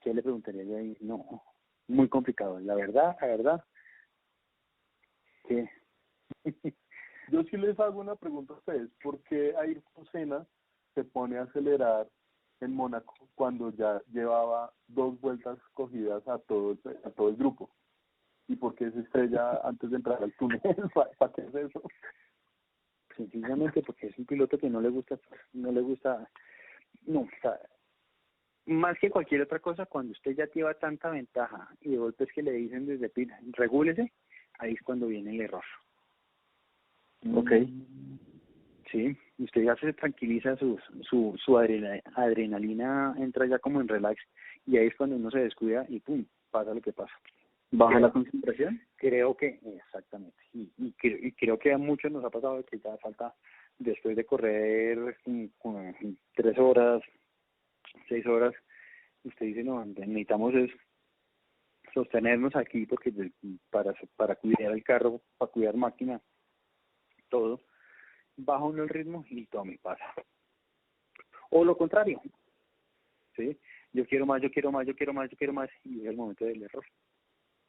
¿qué le preguntaría yo ahí? No, muy complicado. La verdad, que yo sí les hago una pregunta a ustedes. ¿Por qué Ayrton Senna se pone a acelerar en Mónaco cuando ya llevaba 2 vueltas cogidas a todo el grupo? ¿Y por qué se estrella antes de entrar al túnel? ¿Para qué es eso? Sencillamente porque es un piloto que no le gusta, o sea, más que cualquier otra cosa, cuando usted ya lleva tanta ventaja y de golpe es que le dicen desde pila, regúlese, ahí es cuando viene el error. Okay. Sí, usted ya se tranquiliza, su adrenalina entra ya como en relax y ahí es cuando uno se descuida y pum, pasa lo que pasa. ¿Baja la concentración? Creo que, exactamente, y creo que a muchos nos ha pasado que ya falta, después de correr 3 horas, 6 horas, usted dice, no, necesitamos es sostenernos aquí porque para cuidar el carro, para cuidar máquina, todo, baja uno el ritmo y tome, pasa. O lo contrario, ¿sí? Yo quiero más, y es el momento del error.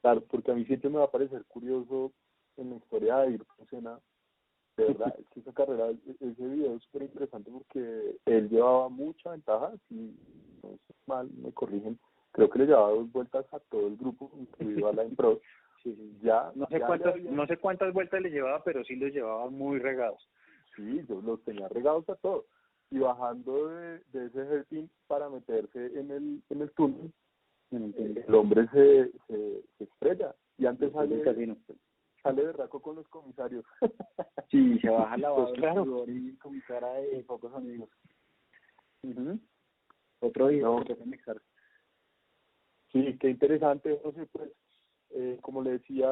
Claro, porque a mí siempre me va a parecer curioso en la historia de Ayrton Senna, de verdad, es que esa carrera, ese video es súper interesante porque él llevaba mucha ventaja, si no estoy mal, me corrigen, creo que le llevaba 2 vueltas a todo el grupo, incluido a la Pro. Sí. Ya, no sé cuántas vueltas le llevaba, pero sí los llevaba muy regados. Sí, yo los tenía regados a todos. Y bajando de ese hairpin para meterse en el túnel, el hombre se estrella y antes sale berraco con los comisarios. Sí, se baja la pues claro. y con cara de pocos amigos. Otro día, Sí, qué interesante, José, pues, como le decía,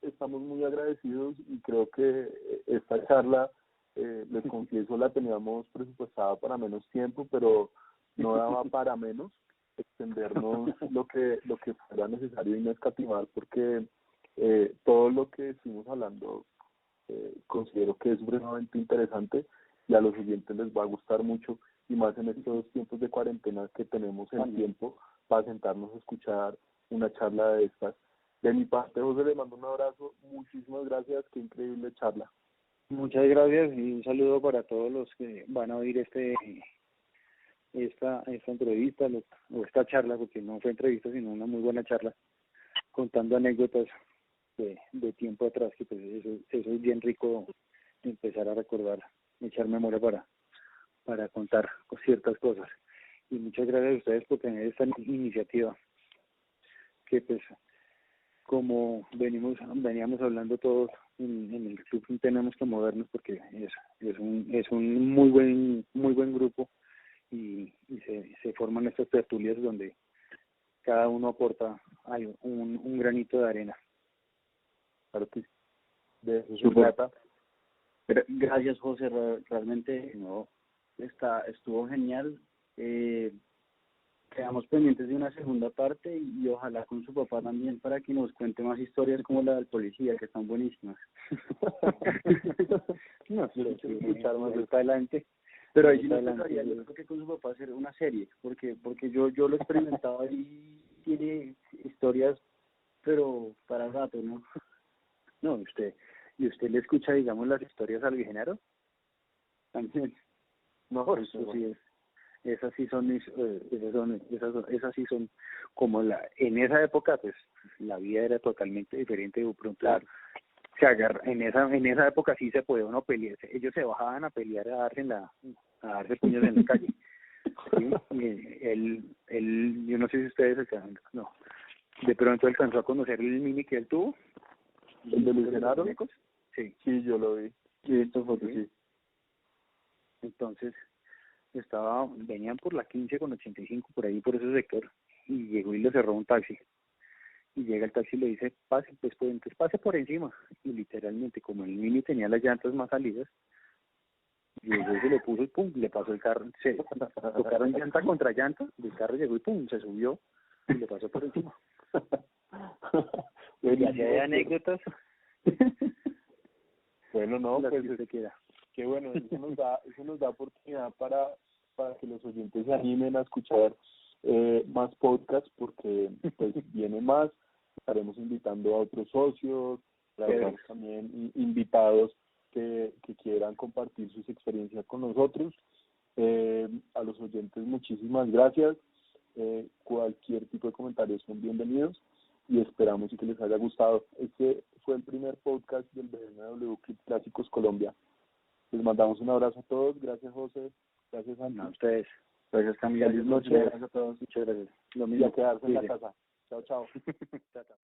estamos muy agradecidos y creo que esta charla, les confieso, la teníamos presupuestada para menos tiempo, pero no daba para menos extendernos lo que fuera necesario y no escatimar, porque todo lo que estuvimos hablando considero que es supremamente interesante y a los oyentes les va a gustar mucho, y más en estos tiempos de cuarentena que tenemos el tiempo para sentarnos a escuchar una charla de estas. De mi parte, José, le mando un abrazo, muchísimas gracias, qué increíble charla. Muchas gracias y un saludo para todos los que van a oír esta entrevista o esta charla, porque no fue entrevista sino una muy buena charla, contando anécdotas de tiempo atrás, que pues eso es bien rico, empezar a recordar, echar memoria para contar ciertas cosas. Y muchas gracias a ustedes por tener esta iniciativa, que pues como veníamos hablando todos en el club, tenemos que movernos porque es un muy buen grupo, y se forman estas tertulias donde cada uno aporta un granito de arena. Claro que sí. De su Super. plata. Gracias, José, realmente estuvo genial. Quedamos pendientes de una segunda parte y ojalá con su papá también, para que nos cuente más historias como la del policía, que están buenísimas. No, quiero escuchar más de adelante. Pero ahí sí no empezaría, yo creo que con su papá hacer una serie, porque yo lo he experimentado y tiene historias, pero para rato, ¿no? No, usted le escucha, digamos, las historias al Genaro También. No, eso sí es. Esas sí son como en esa época, pues la vida era totalmente diferente. De pronto se agarra, en esa época sí se podía uno pelear, ellos se bajaban a pelear, a darse puños en la calle. ¿Sí? Y él, yo no sé si ustedes no, de pronto alcanzó a conocer el mini que él tuvo, el de Luis Genaro. Sí, yo lo vi. Sí, esto fue sí. Entonces venían por la 15 con 85 por ahí, por ese sector, y llegó y le cerró un taxi, y llega el taxi y le dice: pase, pues entonces pase por encima. Y literalmente, como el mini tenía las llantas más salidas, llegó y se le puso y pum, le pasó el carro, se tocaron llanta contra llanta, el carro llegó y pum, se subió y le pasó por encima. Y así hay anécdotas. Bueno, no, pues se queda. Qué bueno, eso nos da oportunidad para que los oyentes se animen a escuchar más podcasts, porque pues viene más, estaremos invitando a otros socios, también invitados que quieran compartir sus experiencias con nosotros. A los oyentes, muchísimas gracias. Cualquier tipo de comentarios son bienvenidos y esperamos que les haya gustado. Este fue el primer podcast del BMW Club Clásicos Colombia. Les mandamos un abrazo a todos. Gracias, José. Gracias, Santi. A ustedes. Gracias, Camila. Muchas gracias a todos. Muchas gracias. Lo mismo. Y a quedarse en la casa. Chao, chao. Chao, chao.